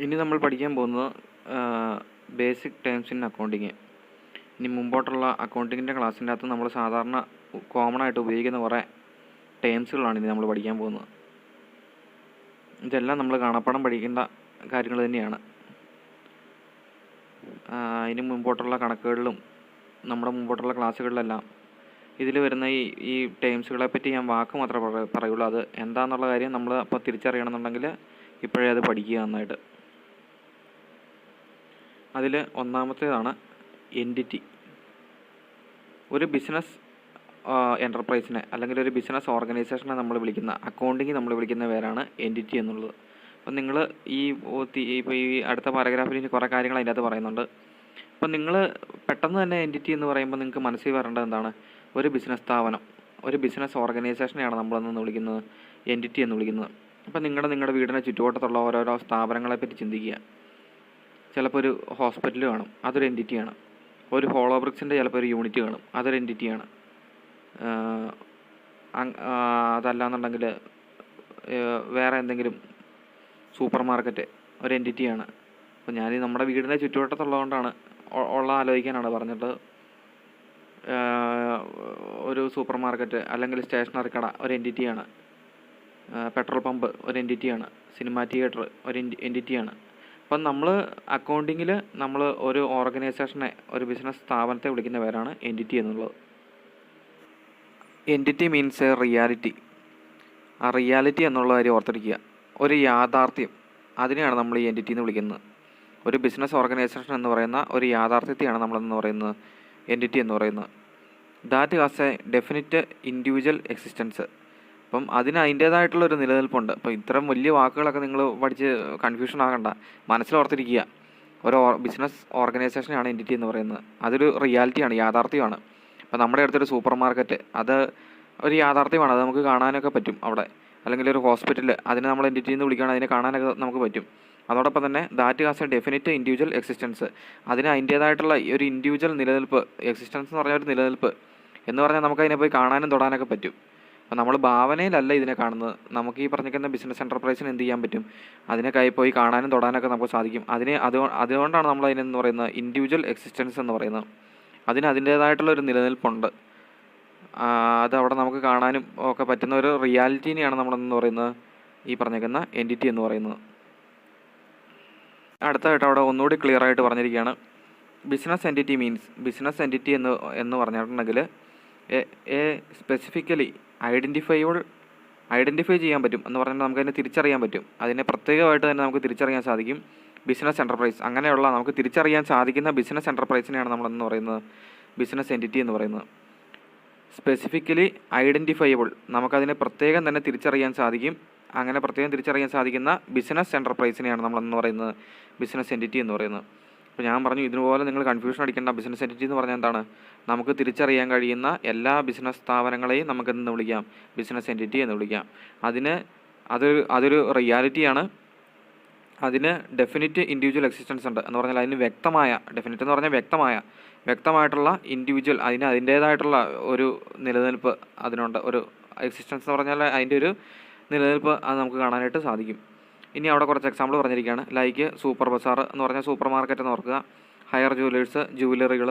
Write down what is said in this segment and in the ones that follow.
ഇനി നമ്മൾ പഠിക്കാൻ പോകുന്നത് ബേസിക് ടേംസ് ഇൻ അക്കൗണ്ടിങ്. ഇനി മുമ്പോട്ടുള്ള അക്കൗണ്ടിങ്ങിൻ്റെ ക്ലാസ്സിൻ്റെ അകത്ത് നമ്മൾ സാധാരണ കോമൺ ആയിട്ട് ഉപയോഗിക്കുന്ന കുറേ ടേംസുകളാണ് ഇനി നമ്മൾ പഠിക്കാൻ പോകുന്നത്. ഇതെല്ലാം നമ്മൾ കാണാപ്പാഠം പഠിക്കേണ്ട കാര്യങ്ങൾ തന്നെയാണ്. ഇനി മുമ്പോട്ടുള്ള കണക്കുകളിലും നമ്മുടെ മുമ്പോട്ടുള്ള ക്ലാസ്സുകളിലെല്ലാം ഇതിൽ വരുന്ന ഈ ടേംസുകളെ പറ്റി ഞാൻ വാക്ക് മാത്രമേ പറയുള്ളൂ. അത് എന്താണെന്നുള്ള കാര്യം നമ്മൾ അപ്പോൾ തിരിച്ചറിയണമെന്നുണ്ടെങ്കിൽ ഇപ്പോഴേ അത് പഠിക്കുക നന്നായിട്ട്. അതിൽ ഒന്നാമത്തേതാണ് എൻറ്റിറ്റി. ഒരു ബിസിനസ് എൻ്റർപ്രൈസിനെ അല്ലെങ്കിൽ ഒരു ബിസിനസ് ഓർഗനൈസേഷനെ നമ്മൾ വിളിക്കുന്ന അക്കൗണ്ടിങ് നമ്മൾ വിളിക്കുന്ന പേരാണ് എൻറ്റിറ്റി എന്നുള്ളത്. അപ്പം നിങ്ങൾ ഇപ്പോൾ ഈ അടുത്ത പാരഗ്രാഫിൽ കുറേ കാര്യങ്ങൾ അതിൻ്റെ അകത്ത് പറയുന്നുണ്ട്. അപ്പം നിങ്ങൾ പെട്ടെന്ന് തന്നെ എൻറ്റിറ്റി എന്ന് പറയുമ്പോൾ നിങ്ങൾക്ക് മനസ്സിൽ വരേണ്ടത് എന്താണ്? ഒരു ബിസിനസ് സ്ഥാപനം, ഒരു ബിസിനസ് ഓർഗനൈസേഷനെയാണ് നമ്മളെന്ന് വിളിക്കുന്നത് എൻറ്റിറ്റി എന്ന് വിളിക്കുന്നത്. അപ്പം നിങ്ങളുടെ വീടിനെ ചുറ്റുവട്ടത്തുള്ള ഓരോരോ സ്ഥാപനങ്ങളെ പറ്റി ചിന്തിക്കുക. ചിലപ്പോൾ ഒരു ഹോസ്പിറ്റൽ കാണും, അതൊരു എൻറ്റിറ്റിയാണ്. ഒരു ഹോളോ ബ്രിക്സിൻ്റെ ചിലപ്പോൾ ഒരു യൂണിറ്റ് കാണും, അതൊരു എൻറ്റിറ്റിയാണ്. അതല്ലാന്നുണ്ടെങ്കിൽ വേറെ എന്തെങ്കിലും സൂപ്പർ മാർക്കറ്റ് ഒരു എൻറ്റിറ്റിയാണ്. അപ്പോൾ ഞാൻ നമ്മുടെ വീടിൻ്റെ ചുറ്റുവട്ടത്തുള്ളതുകൊണ്ടാണ് ഉള്ള ആലോചിക്കാനാണ് പറഞ്ഞിട്ട്. ഒരു സൂപ്പർ മാർക്കറ്റ് അല്ലെങ്കിൽ സ്റ്റേഷനറി കട ഒരു എൻറ്റിറ്റിയാണ്. പെട്രോൾ പമ്പ് ഒരു എൻറ്റിറ്റിയാണ്. സിനിമാ തിയേറ്റർ ഒരു എൻറ്റിറ്റിയാണ്. അപ്പം നമ്മൾ അക്കൗണ്ടിങ്ങിൽ നമ്മൾ ഒരു ഓർഗനൈസേഷനെ, ഒരു ബിസിനസ് സ്ഥാപനത്തെ വിളിക്കുന്ന പേരാണ് എൻറ്റിറ്റി എന്നുള്ളത്. Entity means A reality. ആ റിയാലിറ്റി എന്നുള്ള കാര്യം ഓർത്തിരിക്കുക. ഒരു യാഥാർത്ഥ്യം, അതിനെയാണ് നമ്മൾ ഈ എൻറ്റിറ്റി എന്ന് വിളിക്കുന്നത്. ഒരു ബിസിനസ് ഓർഗനൈസേഷൻ എന്ന് പറയുന്ന ഒരു യാഥാർത്ഥ്യത്തെയാണ് നമ്മളെന്ന് പറയുന്നത് എൻറ്റിറ്റി എന്ന് പറയുന്നത്. That has A definite individual existence. അപ്പം അതിന് അതിൻ്റേതായിട്ടുള്ളൊരു നിലനിൽപ്പുണ്ട്. അപ്പോൾ ഇത്തരം വലിയ വാക്കുകളൊക്കെ നിങ്ങൾ പഠിച്ച് കൺഫ്യൂഷൻ ആകണ്ട, മനസ്സിലോർത്തിരിക്കുക. ഒരു ബിസിനസ് ഓർഗനൈസേഷനാണ് എൻറ്റിറ്റി എന്ന് പറയുന്നത്. അതൊരു റിയാലിറ്റിയാണ്, യാഥാർത്ഥ്യമാണ്. അപ്പോൾ നമ്മുടെ അടുത്തൊരു സൂപ്പർ മാർക്കറ്റ്, അത് ഒരു യാഥാർത്ഥ്യമാണ്, അത് നമുക്ക് കാണാനൊക്കെ പറ്റും അവിടെ. അല്ലെങ്കിൽ ഒരു ഹോസ്പിറ്റൽ, അതിനെ നമ്മൾ എൻറ്റിറ്റി എന്ന് വിളിക്കുകയാണ്, അതിനെ കാണാനൊക്കെ നമുക്ക് പറ്റും. അതോടൊപ്പം തന്നെ that has A definite individual existence. അതിന് അതിൻ്റേതായിട്ടുള്ള ഒരു ഇൻഡിവിജ്വൽ നിലനിൽപ്പ്, എക്സിസ്റ്റൻസ് എന്ന് പറഞ്ഞ ഒരു നിലനിൽപ്പ് എന്ന് പറഞ്ഞാൽ നമുക്കതിനെ പോയി കാണാനും തൊടാനൊക്കെ പറ്റും. അപ്പോൾ നമ്മൾ ഭാവനയിലല്ല ഇതിനെ കാണുന്നത്. നമുക്ക് ഈ പറഞ്ഞിരിക്കുന്ന ബിസിനസ് എൻ്റർപ്രൈസിന് എന്ത് ചെയ്യാൻ പറ്റും? അതിനെ പോയി കാണാനും തൊടാനൊക്കെ നമുക്ക് സാധിക്കും. അതുകൊണ്ടാണ് നമ്മൾ അതിനെന്ന് പറയുന്നത് ഇൻഡിവിജ്വൽ എക്സിസ്റ്റൻസ് എന്ന് പറയുന്നത്. അതിന് അതിൻ്റേതായിട്ടുള്ളൊരു നിലനിൽപ്പുണ്ട്. അതവിടെ നമുക്ക് കാണാനും ഒക്കെ പറ്റുന്ന ഒരു റിയാലിറ്റീനെയാണ് നമ്മളെന്ന് പറയുന്നത് ഈ പറഞ്ഞിരിക്കുന്ന എൻറ്റിറ്റി എന്ന് പറയുന്നത്. അടുത്തായിട്ട് അവിടെ ഒന്നുകൂടി ക്ലിയർ ആയിട്ട് പറഞ്ഞിരിക്കുകയാണ്. Business entity means, business entity എന്ന് പറഞ്ഞിട്ടുണ്ടെങ്കിൽ എ സ്പെസിഫിക്കലി ഐഡൻറ്റിഫൈ ചെയ്യാൻ പറ്റും എന്ന് പറഞ്ഞാൽ നമുക്കതിനെ തിരിച്ചറിയാൻ പറ്റും. അതിനെ പ്രത്യേകമായിട്ട് തന്നെ നമുക്ക് തിരിച്ചറിയാൻ സാധിക്കും. ബിസിനസ് എൻ്റർപ്രൈസ്, അങ്ങനെയുള്ള നമുക്ക് തിരിച്ചറിയാൻ സാധിക്കുന്ന ബിസിനസ് എൻ്റർപ്രൈസിനെയാണ് നമ്മളെന്ന് പറയുന്നത് ബിസിനസ് എൻറ്റിറ്റി എന്ന് പറയുന്നത്. സ്പെസിഫിക്കലി ഐഡൻറ്റിഫയബിൾ, നമുക്കതിനെ പ്രത്യേകം തന്നെ തിരിച്ചറിയാൻ സാധിക്കും. അങ്ങനെ പ്രത്യേകം തിരിച്ചറിയാൻ സാധിക്കുന്ന ബിസിനസ് എൻ്റർപ്രൈസിനെയാണ് നമ്മളെന്ന് പറയുന്നത് ബിസിനസ് എൻറ്റിറ്റി എന്ന് പറയുന്നത്. അപ്പോൾ ഞാൻ പറഞ്ഞു, ഇതുപോലെ നിങ്ങൾ കൺഫ്യൂഷൻ അടിക്കേണ്ട. ബിസിനസ് എൻറ്റിറ്റി എന്ന് പറഞ്ഞാൽ എന്താണ്? നമുക്ക് തിരിച്ചറിയാൻ കഴിയുന്ന എല്ലാ ബിസിനസ് സ്ഥാപനങ്ങളെയും നമുക്കെന്ന് വിളിക്കാം? ബിസിനസ് എൻറ്റിറ്റി എന്ന് വിളിക്കാം. അതൊരു റിയാലിറ്റിയാണ്. അതിന് ഡെഫിനിറ്റ് ഇൻഡിവിജ്വൽ എക്സിസ്റ്റൻസ് ഉണ്ട് എന്ന് പറഞ്ഞാൽ അതിന് വ്യക്തമായ, ഡെഫിനിറ്റ് എന്ന് പറഞ്ഞാൽ വ്യക്തമായിട്ടുള്ള ഇൻഡിവിജ്വൽ, അതിൻ്റേതായിട്ടുള്ള ഒരു നിലനിൽപ്പ് അതിനുണ്ട്. ഒരു എക്സിസ്റ്റൻസ് എന്ന് പറഞ്ഞാൽ അതിൻ്റെ ഒരു നിലനിൽപ്പ് അത് നമുക്ക് കാണാനായിട്ട് സാധിക്കും. ഇനി അവിടെ കുറച്ച് എക്സാമ്പിൾ പറഞ്ഞിരിക്കുകയാണ്. ലൈക്ക് സൂപ്പർ ബസാർ എന്ന് പറഞ്ഞാൽ സൂപ്പർ മാർക്കറ്റ് എന്ന് ഓർക്കുക. ഹയർ ജുവലേഴ്സ്, ജുവലറികൾ,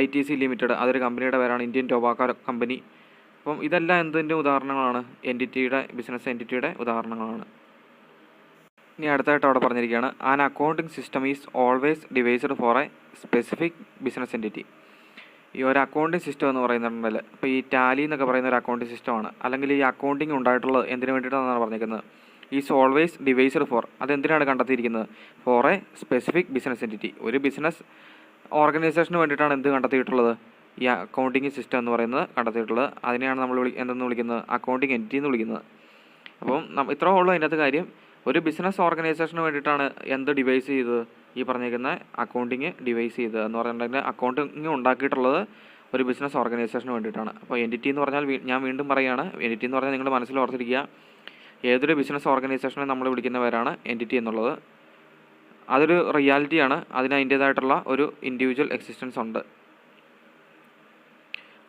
ITC ലിമിറ്റഡ്, അതൊരു കമ്പനിയുടെ പേരാണ്, ഇന്ത്യൻ ടൊബാക്കോ കമ്പനി. അപ്പം ഇതെല്ലാം എന്തിൻ്റെ ഉദാഹരണങ്ങളാണ്? ബിസിനസ് എൻറ്റിറ്റിയുടെ ഉദാഹരണങ്ങളാണ്. ഇനി അടുത്തായിട്ട് അവിടെ പറഞ്ഞിരിക്കുകയാണ്, an accounting system is always devised for a specific business entity. ഈ ഒരു അക്കൗണ്ടിങ് സിസ്റ്റം എന്ന് പറയുന്നുണ്ടെങ്കിൽ, ഇപ്പോൾ ഈ ടാലി എന്നൊക്കെ പറയുന്ന ഒരു അക്കൗണ്ടിങ് സിസ്റ്റമാണ്. അല്ലെങ്കിൽ ഈ അക്കൗണ്ടിങ് ഉണ്ടായിട്ടുള്ളത് എന്തിനു വേണ്ടിയിട്ടാണെന്നാണ് പറഞ്ഞിരിക്കുന്നത്? ഈസ് ഓൾവേസ് ഡിവൈസ്ഡ് ഫോർ, അതെന്തിനാണ് കണ്ടെത്തിയിരിക്കുന്നത്? For a specific business entity. ഒരു ബിസിനസ് ഓർഗനൈസേഷന് വേണ്ടിയിട്ടാണ് എന്ത് കണ്ടെത്തിയിട്ടുള്ളത്? ഈ അക്കൗണ്ടിങ് സിസ്റ്റം എന്ന് പറയുന്നത് കണ്ടെത്തിയിട്ടുള്ളത്. അതിനെയാണ് നമ്മൾ എന്തെന്ന് വിളിക്കുന്നത്? അക്കൗണ്ടിങ് എൻറ്റിറ്റി എന്ന് വിളിക്കുന്നത്. അപ്പം ഇത്രേ ഉള്ളൂ അതിനകത്ത് കാര്യം. ഒരു ബിസിനസ് ഓർഗനൈസേഷന് വേണ്ടിയിട്ടാണ് എന്ത് ഡിവൈസ് ചെയ്തത്? ഈ പറഞ്ഞിരിക്കുന്ന അക്കൗണ്ടിങ് ഡിവൈസ് ചെയ്തത് എന്ന് പറഞ്ഞിട്ടുണ്ടെങ്കിൽ അക്കൗണ്ടിങ് ഉണ്ടാക്കിയിട്ടുള്ളത് ഒരു ബിസിനസ് ഓർഗനൈസേഷന് വേണ്ടിയിട്ടാണ്. അപ്പോൾ എൻറ്റിറ്റി എന്ന് പറഞ്ഞാൽ ഞാൻ വീണ്ടും പറയുകയാണ്, എൻറ്റിറ്റി എന്ന് പറഞ്ഞാൽ നിങ്ങൾ മനസ്സിൽ ഓർത്തിരിക്കുക, ഏതൊരു ബിസിനസ് ഓർഗനൈസേഷനെ നമ്മൾ വിളിക്കുന്ന പേരാണ് എൻറ്റിറ്റി എന്നുള്ളത്. അതൊരു റിയാലിറ്റിയാണ്. അതിന് അതിൻ്റേതായിട്ടുള്ള ഒരു ഇൻഡിവിജ്വൽ എക്സിസ്റ്റൻസ് ഉണ്ട്.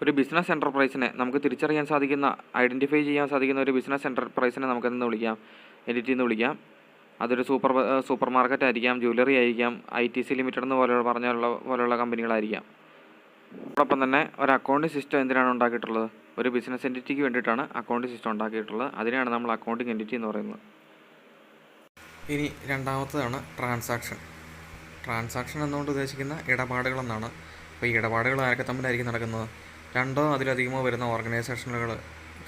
ഒരു ബിസിനസ് എൻ്റർപ്രൈസിനെ നമുക്ക് തിരിച്ചറിയാൻ സാധിക്കുന്ന, ഐഡൻറ്റിഫൈ ചെയ്യാൻ സാധിക്കുന്ന ഒരു ബിസിനസ് എൻ്റർപ്രൈസിനെ നമുക്കെന്ന് വിളിക്കാം? എൻറ്റിറ്റി എന്ന് വിളിക്കാം. അതൊരു സൂപ്പർ മാർക്കറ്റ് ആയിരിക്കാം, ജ്വല്ലറി ആയിരിക്കാം, ITC ലിമിറ്റഡ് എന്ന് പോലെയുള്ള കമ്പനികളായിരിക്കാം. അതോടൊപ്പം തന്നെ ഒരു അക്കൗണ്ടിംഗ് സിസ്റ്റം എന്തിനാണ് ഉണ്ടാക്കിയിട്ടുള്ളത്? ഒരു ബിസിനസ് എൻറ്റിറ്റിക്ക് വേണ്ടിയിട്ടാണ് അക്കൗണ്ടിംഗ് സിസ്റ്റം ഉണ്ടാക്കിയിട്ടുള്ളത്. അതിനെയാണ് നമ്മൾ അക്കൗണ്ടിംഗ് എൻറ്റിറ്റി എന്ന് പറയുന്നത്. ഇനി രണ്ടാമത്തതാണ് ട്രാൻസാക്ഷൻ. ട്രാൻസാക്ഷൻ എന്നുകൊണ്ട് ഉദ്ദേശിക്കുന്ന ഇടപാടുകളെന്നാണ്. അപ്പോൾ ഈ ഇടപാടുകൾ ആരൊക്കെ തമ്മിലായിരിക്കും നടക്കുന്നത്? രണ്ടോ അതിലധികമോ വരുന്ന ഓർഗനൈസേഷനുകൾ,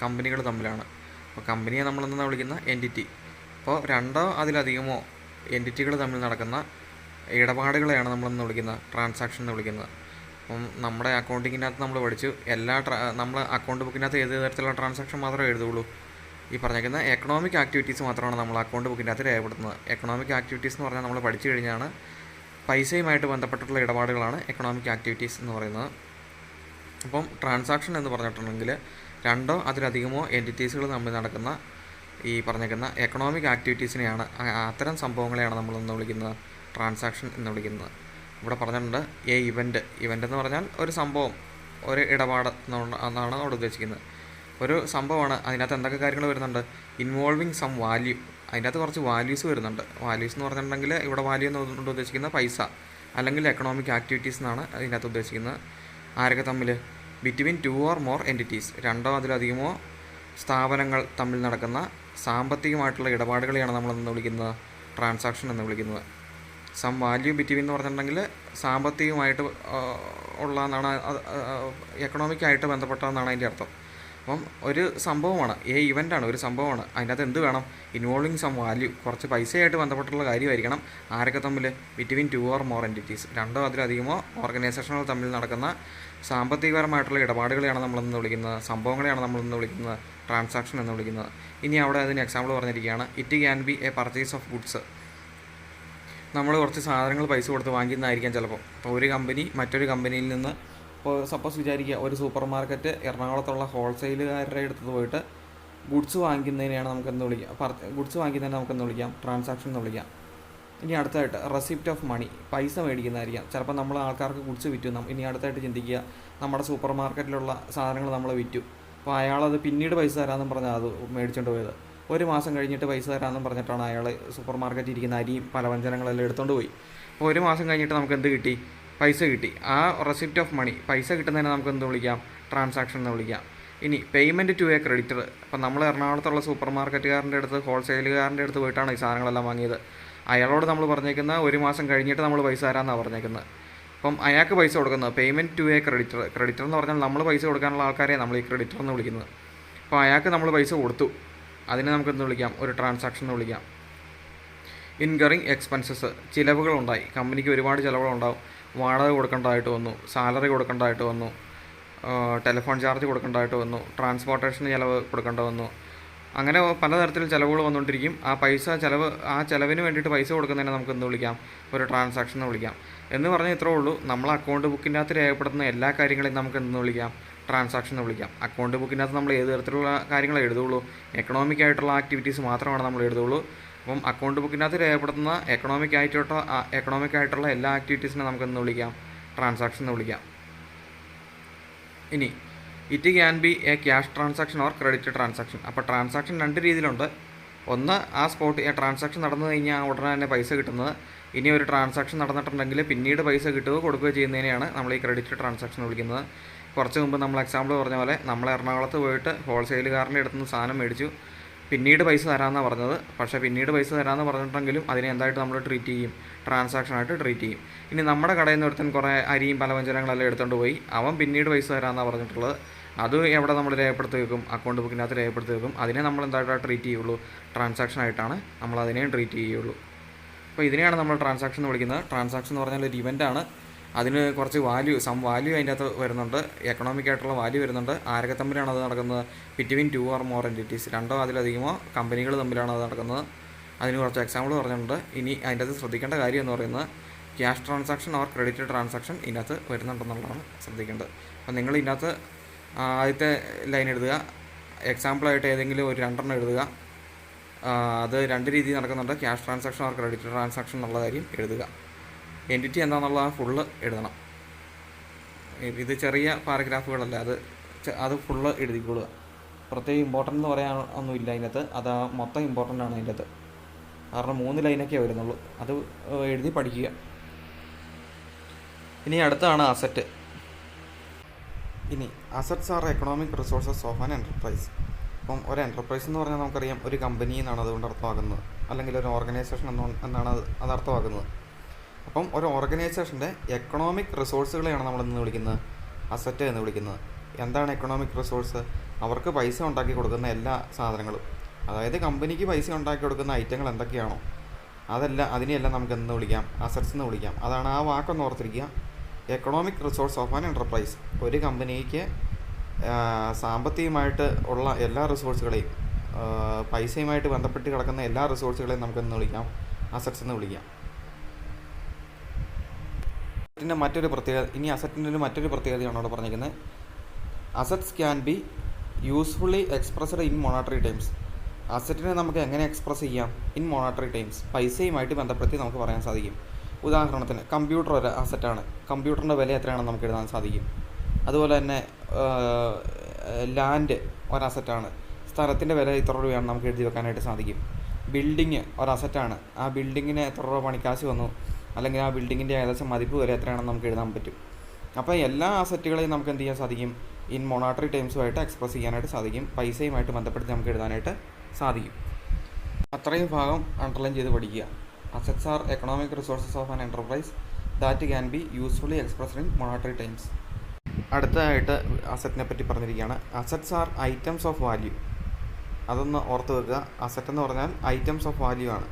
കമ്പനികൾ തമ്മിലാണ്. അപ്പോൾ കമ്പനിയെ നമ്മളെന്താ വിളിക്കുന്ന? എൻറ്റിറ്റി. അപ്പോൾ രണ്ടോ അതിലധികമോ എൻറ്റിറ്റികൾ തമ്മിൽ നടക്കുന്ന ഇടപാടുകളെയാണ് നമ്മളെന്ന് വിളിക്കുന്നത് ട്രാൻസാക്ഷൻ എന്ന് വിളിക്കുന്നത്. അപ്പം നമ്മുടെ അക്കൗണ്ടിങ്ങിനകത്ത് നമ്മൾ പഠിച്ചു, നമ്മൾ അക്കൗണ്ട് ബുക്കിനകത്ത് ഏത് തരത്തിലുള്ള ട്രാൻസാക്ഷൻ മാത്രമേ എഴുതുള്ളൂ. ഈ പറഞ്ഞേക്കുന്ന എക്കണോമിക് ആക്ടിവിറ്റീസ് മാത്രമാണ് നമ്മൾ അക്കൗണ്ട് ബുക്കിനകത്ത് രേഖപ്പെടുത്തുന്നത്. എക്കണോമിക് ആക്ടിവിറ്റീസ് എന്ന് പറഞ്ഞാൽ നമ്മൾ പഠിച്ചു കഴിഞ്ഞാണ് പൈസയുമായിട്ട് ബന്ധപ്പെട്ടിട്ടുള്ള ഇടപാടുകളാണ് എക്കണോമിക് ആക്ടിവിറ്റീസ് എന്ന് പറയുന്നത്. അപ്പം ട്രാൻസാക്ഷൻ എന്ന് പറഞ്ഞിട്ടുണ്ടെങ്കിൽ രണ്ടോ അതിലധികമോ എൻറ്റിറ്റീസുകൾ തമ്മിൽ നടക്കുന്ന ഈ പറഞ്ഞേക്കുന്ന എക്കണോമിക് ആക്ടിവിറ്റീസിനെയാണ്, അത്തരം സംഭവങ്ങളെയാണ് നമ്മളെന്ന് വിളിക്കുന്നത് ട്രാൻസാക്ഷൻ എന്ന് വിളിക്കുന്നത്. ഇവിടെ പറഞ്ഞിട്ടുണ്ട് ഇവൻ്റ് എന്ന് പറഞ്ഞാൽ ഒരു സംഭവം, ഒരു ഇടപാട് എന്നാണ് അവിടെ ഉദ്ദേശിക്കുന്നത്. ഒരു സംഭവമാണ്, അതിനകത്ത് എന്തൊക്കെ കാര്യങ്ങൾ വരുന്നുണ്ട്? ഇൻവോൾവിങ് സം വാല്യൂ, അതിനകത്ത് കുറച്ച് വാല്യൂസ് വരുന്നുണ്ട്. വാല്യൂസ് എന്ന് പറഞ്ഞിട്ടുണ്ടെങ്കിൽ ഇവിടെ വാല്യൂ എന്നുകൊണ്ട് ഉദ്ദേശിക്കുന്നത് പൈസ അല്ലെങ്കിൽ എക്കണോമിക് ആക്ടിവിറ്റീസ് എന്നാണ് ഇതിനകത്ത് ഉദ്ദേശിക്കുന്നത്. ആരൊക്കെ തമ്മിൽ? ബിറ്റ്വീൻ 2 or more entities, രണ്ടോ അതിലധികമോ സ്ഥാപനങ്ങൾ തമ്മിൽ നടക്കുന്ന സാമ്പത്തികമായിട്ടുള്ള ഇടപാടുകളെയാണ് നമ്മളെന്ന് വിളിക്കുന്നത് ട്രാൻസാക്ഷൻ എന്ന് വിളിക്കുന്നത്. സം വാല്യൂ ബിറ്റ്വീൻ എന്ന് പറഞ്ഞിട്ടുണ്ടെങ്കിൽ സാമ്പത്തികമായിട്ട് ഉള്ളതെന്നാണ്, എക്കണോമിക്കായിട്ട് ബന്ധപ്പെട്ടതെന്നാണ് അതിൻ്റെ അർത്ഥം. അപ്പം ഒരു സംഭവമാണ്, ഇവൻ്റാണ്, ഒരു സംഭവമാണ്. അതിനകത്ത് എന്ത് വേണം? ഇൻവോൾവിങ് സം വാല്യൂ, കുറച്ച് പൈസയായിട്ട് ബന്ധപ്പെട്ടുള്ള കാര്യമായിരിക്കണം. ആരൊക്കെ തമ്മിൽ? ബിറ്റ്വീൻ 2 or more entities, രണ്ടോ അതിലധികമോ ഓർഗനൈസേഷനുകൾ തമ്മിൽ നടക്കുന്ന സാമ്പത്തികപരമായിട്ടുള്ള ഇടപാടുകളെയാണ് നമ്മളെന്ന് വിളിക്കുന്നത്, സംഭവങ്ങളെയാണ് നമ്മളെന്ന് വിളിക്കുന്നത് ട്രാൻസാക്ഷൻ എന്ന് വിളിക്കുന്നത്. ഇനി അവിടെ അതിന് എക്സാമ്പിൾ പറഞ്ഞിരിക്കുകയാണ്. It can be A purchase of goods. നമ്മൾ കുറച്ച് സാധനങ്ങൾ പൈസ കൊടുത്ത് വാങ്ങിക്കുന്നതായിരിക്കാം ചിലപ്പോൾ. അപ്പോൾ ഒരു കമ്പനി മറ്റൊരു കമ്പനിയിൽ നിന്ന്, ഇപ്പോൾ സപ്പോസ് വിചാരിക്കുക ഒരു സൂപ്പർ മാർക്കറ്റ് എറണാകുളത്തുള്ള ഹോൾസെയിലുകാരുടെ അടുത്ത് പോയിട്ട് ഗുഡ്സ് വാങ്ങിക്കുന്നതിനെയാണ് നമുക്കെന്ന് വിളിക്കാം, ഗുഡ്സ് വാങ്ങിക്കുന്നതിനെ നമുക്കെന്ന് വിളിക്കാം ട്രാൻസാക്ഷൻ എന്ന് വിളിക്കാം. ഇനി അടുത്തായിട്ട് റെസിപ്റ്റ് ഓഫ് മണി, പൈസ മേടിക്കുന്നതായിരിക്കാം. ചിലപ്പോൾ നമ്മൾ ആൾക്കാർക്ക് ഗുഡ്സ് വിറ്റു. ഇനി അടുത്തായിട്ട് ചിന്തിക്കുക, നമ്മുടെ സൂപ്പർ മാർക്കറ്റിലുള്ള സാധനങ്ങൾ നമ്മൾ വിറ്റു. അപ്പോൾ അയാളത് പിന്നീട് പൈസ തരാമെന്നും പറഞ്ഞാൽ അത് മേടിച്ചുകൊണ്ട് പോയത്. ഒരു മാസം കഴിഞ്ഞിട്ട് പൈസ തരാമെന്നും പറഞ്ഞിട്ടാണ് അയാൾ സൂപ്പർ മാർക്കറ്റിൽ ഇരിക്കുന്ന അരിയും പലവ്യഞ്ജനങ്ങളെല്ലാം എടുത്തുകൊണ്ട് പോയി. അപ്പോൾ ഒരു മാസം കഴിഞ്ഞിട്ട് നമുക്ക് എന്ത് കിട്ടി? പൈസ കിട്ടി. ആ റെസിപ്റ്റ് ഓഫ് മണി, പൈസ കിട്ടുന്നതിനെ നമുക്ക് എന്ത് വിളിക്കാം? ട്രാൻസാക്ഷൻ എന്ന് വിളിക്കാം. ഇനി പേയ്മെൻറ്റ് ടു എ ക്രെഡിറ്റർ. അപ്പോൾ നമ്മൾ എറണാകുളത്തുള്ള സൂപ്പർ മാർക്കറ്റുകാരൻ്റെ അടുത്ത്, ഹോൾസെയിലുകാരൻ്റെ അടുത്ത് പോയിട്ടാണ് ഈ സാധനങ്ങളെല്ലാം വാങ്ങിയത്. അയാളോട് നമ്മൾ പറഞ്ഞേക്കുന്ന ഒരു മാസം കഴിഞ്ഞിട്ട് നമ്മൾ പൈസ തരാമെന്നാണ് പറഞ്ഞേക്കുന്നത്. അപ്പം അയാൾക്ക് പൈസ കൊടുക്കുന്നത് payment to a creditor. Creditor എന്ന് പറഞ്ഞാൽ നമ്മൾ പൈസ കൊടുക്കാനുള്ള ആൾക്കാരെ നമ്മൾ ഈ ക്രെഡിറ്റർ എന്ന് വിളിക്കുന്നത്. അപ്പോൾ അയാൾക്ക് നമ്മൾ പൈസ കൊടുത്തു, അതിനെ നമുക്കെന്ത് വിളിക്കാം? ഒരു ട്രാൻസാക്ഷൻ എന്ന് വിളിക്കാം. ഇൻകറിങ് എക്സ്പെൻസസ്, ചിലവുകളുണ്ടായി, കമ്പനിക്ക് ഒരുപാട് ചിലവുകളുണ്ടാവും. വാടക കൊടുക്കേണ്ടതായിട്ട് വന്നു, സാലറി കൊടുക്കേണ്ടതായിട്ട് വന്നു, ടെലിഫോൺ ചാർജ് കൊടുക്കേണ്ടതായിട്ട് വന്നു, ട്രാൻസ്പോർട്ടേഷന് ചിലവ് കൊടുക്കേണ്ട വന്നു. അങ്ങനെ പലതരത്തിൽ ചിലവുകൾ വന്നുകൊണ്ടിരിക്കും. ആ ചിലവിന് വേണ്ടിയിട്ട് പൈസ കൊടുക്കുന്നതിനെ നമുക്ക് എന്ത് വിളിക്കാം? ഒരു ട്രാൻസാക്ഷൻ എന്ന് വിളിക്കാം. എന്ന് പറഞ്ഞാൽ ഇത്രേ ഉള്ളൂ. നമ്മൾ അക്കൗണ്ട് ബുക്കിനകത്ത് രേഖപ്പെടുത്തുന്ന എല്ലാ കാര്യങ്ങളെയും നമുക്ക് എന്തെന്ന് വിളിക്കാം? ട്രാൻസാക്ഷൻ എന്ന് വിളിക്കാം. അക്കൗണ്ട് ബുക്കിനകത്ത് നമ്മൾ ഏത് തരത്തിലുള്ള കാര്യങ്ങൾ എഴുതുള്ളൂ? എക്കണോമിക് ആയിട്ടുള്ള ആക്ടിവിറ്റീസ് മാത്രമാണ് നമ്മൾ എഴുതുള്ളൂ. അപ്പം അക്കൗണ്ട് ബുക്കിനകത്ത് രേഖപ്പെടുത്തുന്ന എക്കണോമിക് ആയിട്ടുള്ള എല്ലാ ആക്ടിവിറ്റീസിനെ നമുക്ക് എന്ത് വിളിക്കാം? ട്രാൻസാക്ഷൻ എന്ന് വിളിക്കാം. ഇനി it can be A cash transaction or credit transaction. അപ്പോൾ ട്രാൻസാക്ഷൻ രണ്ട് രീതിയിലുണ്ട്. ഒന്ന്, ആ ട്രാൻസാക്ഷൻ നടന്നു കഴിഞ്ഞാൽ ഉടനെ തന്നെ പൈസ കിട്ടുന്നത്. ഇനി ഒരു ട്രാൻസാക്ഷൻ നടന്നിട്ടുണ്ടെങ്കിൽ പിന്നീട് പൈസ കിട്ടുകയോ കൊടുക്കുകയോ ചെയ്യുന്നതിനെയാണ് നമ്മൾ ഈ ക്രെഡിറ്റ് ട്രാൻസാക്ഷൻ വിളിക്കുന്നത്. കുറച്ച് മുമ്പ് നമ്മൾ എക്സാമ്പിൾ പറഞ്ഞ പോലെ നമ്മൾ എറണാകുളത്ത് പോയിട്ട് ഹോൾസെയിലുകാരൻ്റെ അടുത്ത് നിന്ന് സാധനം മേടിച്ചു, പിന്നീട് പൈസ തരാമെന്നാണ് പറഞ്ഞത്. പക്ഷേ പിന്നീട് പൈസ തരാമെന്ന് പറഞ്ഞിട്ടുണ്ടെങ്കിലും അതിനെ എന്തായിട്ട് നമ്മൾ ട്രീറ്റ് ചെയ്യും? ട്രാൻസാക്ഷനായിട്ട് ട്രീറ്റ് ചെയ്യും. ഇനി നമ്മുടെ കടയിൽ നിന്ന് ഒരുത്തൻ കുറേ അരിയും പലവ്യഞ്ജനങ്ങളെല്ലാം എടുത്തുകൊണ്ട് പോയി, അവൻ പിന്നീട് പൈസ തരാമെന്നാണ് പറഞ്ഞിട്ടുള്ളത്. അത് എവിടെ നമ്മൾ രേഖപ്പെടുത്തി വെക്കും? അക്കൗണ്ട് ബുക്കിനകത്ത് രേഖപ്പെടുത്തി വെക്കും. അതിനെ നമ്മൾ എന്തായിട്ടാണ് ട്രീറ്റ് ചെയ്യുള്ളൂ? ട്രാൻസാക്ഷനായിട്ടാണ് നമ്മൾ അതിനെയും ട്രീറ്റ് ചെയ്യുള്ളൂ. അപ്പോൾ ഇതിനെയാണ് നമ്മൾ ട്രാൻസാക്ഷൻ എന്ന് വിളിക്കുന്നത്. ട്രാൻസാക്ഷൻ എന്ന് പറഞ്ഞാൽ ഒരു ഇവൻ്റാണ്. അതിന് കുറച്ച് വാല്യൂ അതിൻ്റെ അകത്ത് വരുന്നുണ്ട്. എക്കണോമിക് ആയിട്ടുള്ള വാല്യൂ വരുന്നുണ്ട്. ആരൊക്കെ തമ്മിലാണ് അത് നടക്കുന്നത്? ബിറ്റ്വീൻ 2 or more entities, രണ്ടോ അതിലധികമോ കമ്പനികൾ തമ്മിലാണ് അത് നടക്കുന്നത്. അതിന് കുറച്ച് എക്സാമ്പിൾ പറഞ്ഞിട്ടുണ്ട്. ഇനി അതിൻ്റെ അകത്ത് ശ്രദ്ധിക്കേണ്ട കാര്യം എന്ന് പറയുന്നത് cash transaction or credit transaction ഇതിനകത്ത് വരുന്നുണ്ടെന്നുള്ളതാണ് ശ്രദ്ധിക്കേണ്ടത്. അപ്പോൾ നിങ്ങൾ ഇതിനകത്ത് ആദ്യത്തെ ലൈൻ എഴുതുക, എക്സാമ്പിളായിട്ട് ഏതെങ്കിലും ഒരു 2 എഴുതുക. അത് രണ്ട് രീതിയിൽ നടക്കുന്നുണ്ട്, cash transaction or credit transaction എന്നുള്ള കാര്യം എഴുതുക. എൻറ്റിറ്റി എന്താണെന്നുള്ള ഫുള്ള് എഴുതണം. ഇത് ചെറിയ പാരഗ്രാഫുകളല്ല, അത് ഫുള്ള് എഴുതിക്കൊള്ളുക. പ്രത്യേകം ഇമ്പോർട്ടൻ്റ് എന്ന് പറയാൻ ഒന്നുമില്ല അതിനകത്ത്, അത് മൊത്തം ഇമ്പോർട്ടൻ്റ് ആണ് അതിൻ്റെ അകത്ത്. കാരണം 3 ലൈനൊക്കെ വരുന്നുള്ളൂ. അത് എഴുതി പഠിക്കുക. ഇനി അടുത്താണ് അസറ്റ്. ഇനി assets R economic resources of an enterprise. അപ്പം ഒരു എൻ്റർപ്രൈസ് എന്ന് പറഞ്ഞാൽ നമുക്കറിയാം ഒരു കമ്പനി എന്നാണ് അതുകൊണ്ട് അർത്ഥമാക്കുന്നത്, അല്ലെങ്കിൽ ഒരു ഓർഗനൈസേഷൻ എന്നാണ് അത് അർത്ഥമാക്കുന്നത്. അപ്പം ഒരു ഓർഗനൈസേഷൻ്റെ എക്കണോമിക് റിസോഴ്സുകളെയാണ് നമ്മൾ എന്ന് വിളിക്കുന്നത് അസറ്റ് എന്ന് വിളിക്കുന്നത്. എന്താണ് എക്കണോമിക് റിസോഴ്സ്? അവർക്ക് പൈസ ഉണ്ടാക്കി കൊടുക്കുന്ന എല്ലാ സാധനങ്ങളും, അതായത് കമ്പനിക്ക് പൈസ ഉണ്ടാക്കി കൊടുക്കുന്ന ഐറ്റങ്ങൾ എന്തൊക്കെയാണോ അതിനെയെല്ലാം നമുക്ക് എന്ന് വിളിക്കാം? അസറ്റ്സ് എന്ന് വിളിക്കാം. അതാണ് ആ വാക്കൊന്ന് ഓർത്തിരിക്കുക. Economic resource of an enterprise. ഒരു കമ്പനിക്ക് സാമ്പത്തികമായിട്ട് ഉള്ള എല്ലാ റിസോഴ്സുകളെയും, പൈസയുമായിട്ട് ബന്ധപ്പെട്ട് കിടക്കുന്ന എല്ലാ റിസോഴ്സുകളെയും നമുക്കെന്ന് വിളിക്കാം? അസറ്റ്സ് എന്ന് വിളിക്കാം. അസറ്റിൻ്റെ മറ്റൊരു പ്രത്യേകതയാണ് അവിടെ പറഞ്ഞിരിക്കുന്നത്. Assets can be usefully expressed in monetary times. അസറ്റിനെ നമുക്ക് എങ്ങനെ എക്സ്പ്രസ് ചെയ്യാം? In monetary times. പൈസയുമായിട്ട് ബന്ധപ്പെടുത്തി നമുക്ക് പറയാൻ സാധിക്കും. ഉദാഹരണത്തിന് കമ്പ്യൂട്ടർ ഒരു അസറ്റാണ്. കമ്പ്യൂട്ടറിൻ്റെ വില എത്രയാണെന്ന് നമുക്ക് എഴുതാൻ സാധിക്കും. അതുപോലെ തന്നെ ലാൻഡ് ഒരസറ്റാണ്. സ്ഥലത്തിൻ്റെ വില ഇത്ര രൂപയാണ് നമുക്ക് എഴുതി വെക്കാനായിട്ട് സാധിക്കും. ബിൽഡിങ് ഒരസറ്റാണ്. ആ ബിൽഡിങ്ങിന് എത്ര രൂപ പണിക്കാശ് വന്നു, അല്ലെങ്കിൽ ആ ബിൽഡിങ്ങിൻ്റെ ഏകദേശം മതിപ്പ് വരെ എത്രയാണെന്ന് നമുക്ക് എഴുതാൻ പറ്റും. അപ്പോൾ എല്ലാ അസറ്റുകളെയും നമുക്ക് എന്ത് ചെയ്യാൻ സാധിക്കും? ഇൻ മോണിറ്ററി ടൈംസുമായിട്ട് എക്സ്പ്രസ് ചെയ്യാനായിട്ട് സാധിക്കും. പൈസയുമായിട്ട് ബന്ധപ്പെടുത്തി നമുക്ക് എഴുതാനായിട്ട് സാധിക്കും. അത്രയും ഭാഗം അണ്ടർലൈൻ ചെയ്ത് പഠിക്കുക. Assets R economic resources of an enterprise that can be usefully expressed in monetary times. അടുത്തതായിട്ട് അസറ്റിനെ പറ്റി പറഞ്ഞിരിക്കുകയാണ്. Assets R items of value. അതൊന്ന് ഓർത്ത് വെക്കുക. അസറ്റ് എന്ന് പറഞ്ഞാൽ ഐറ്റംസ് ഓഫ് വാല്യൂ ആണ്.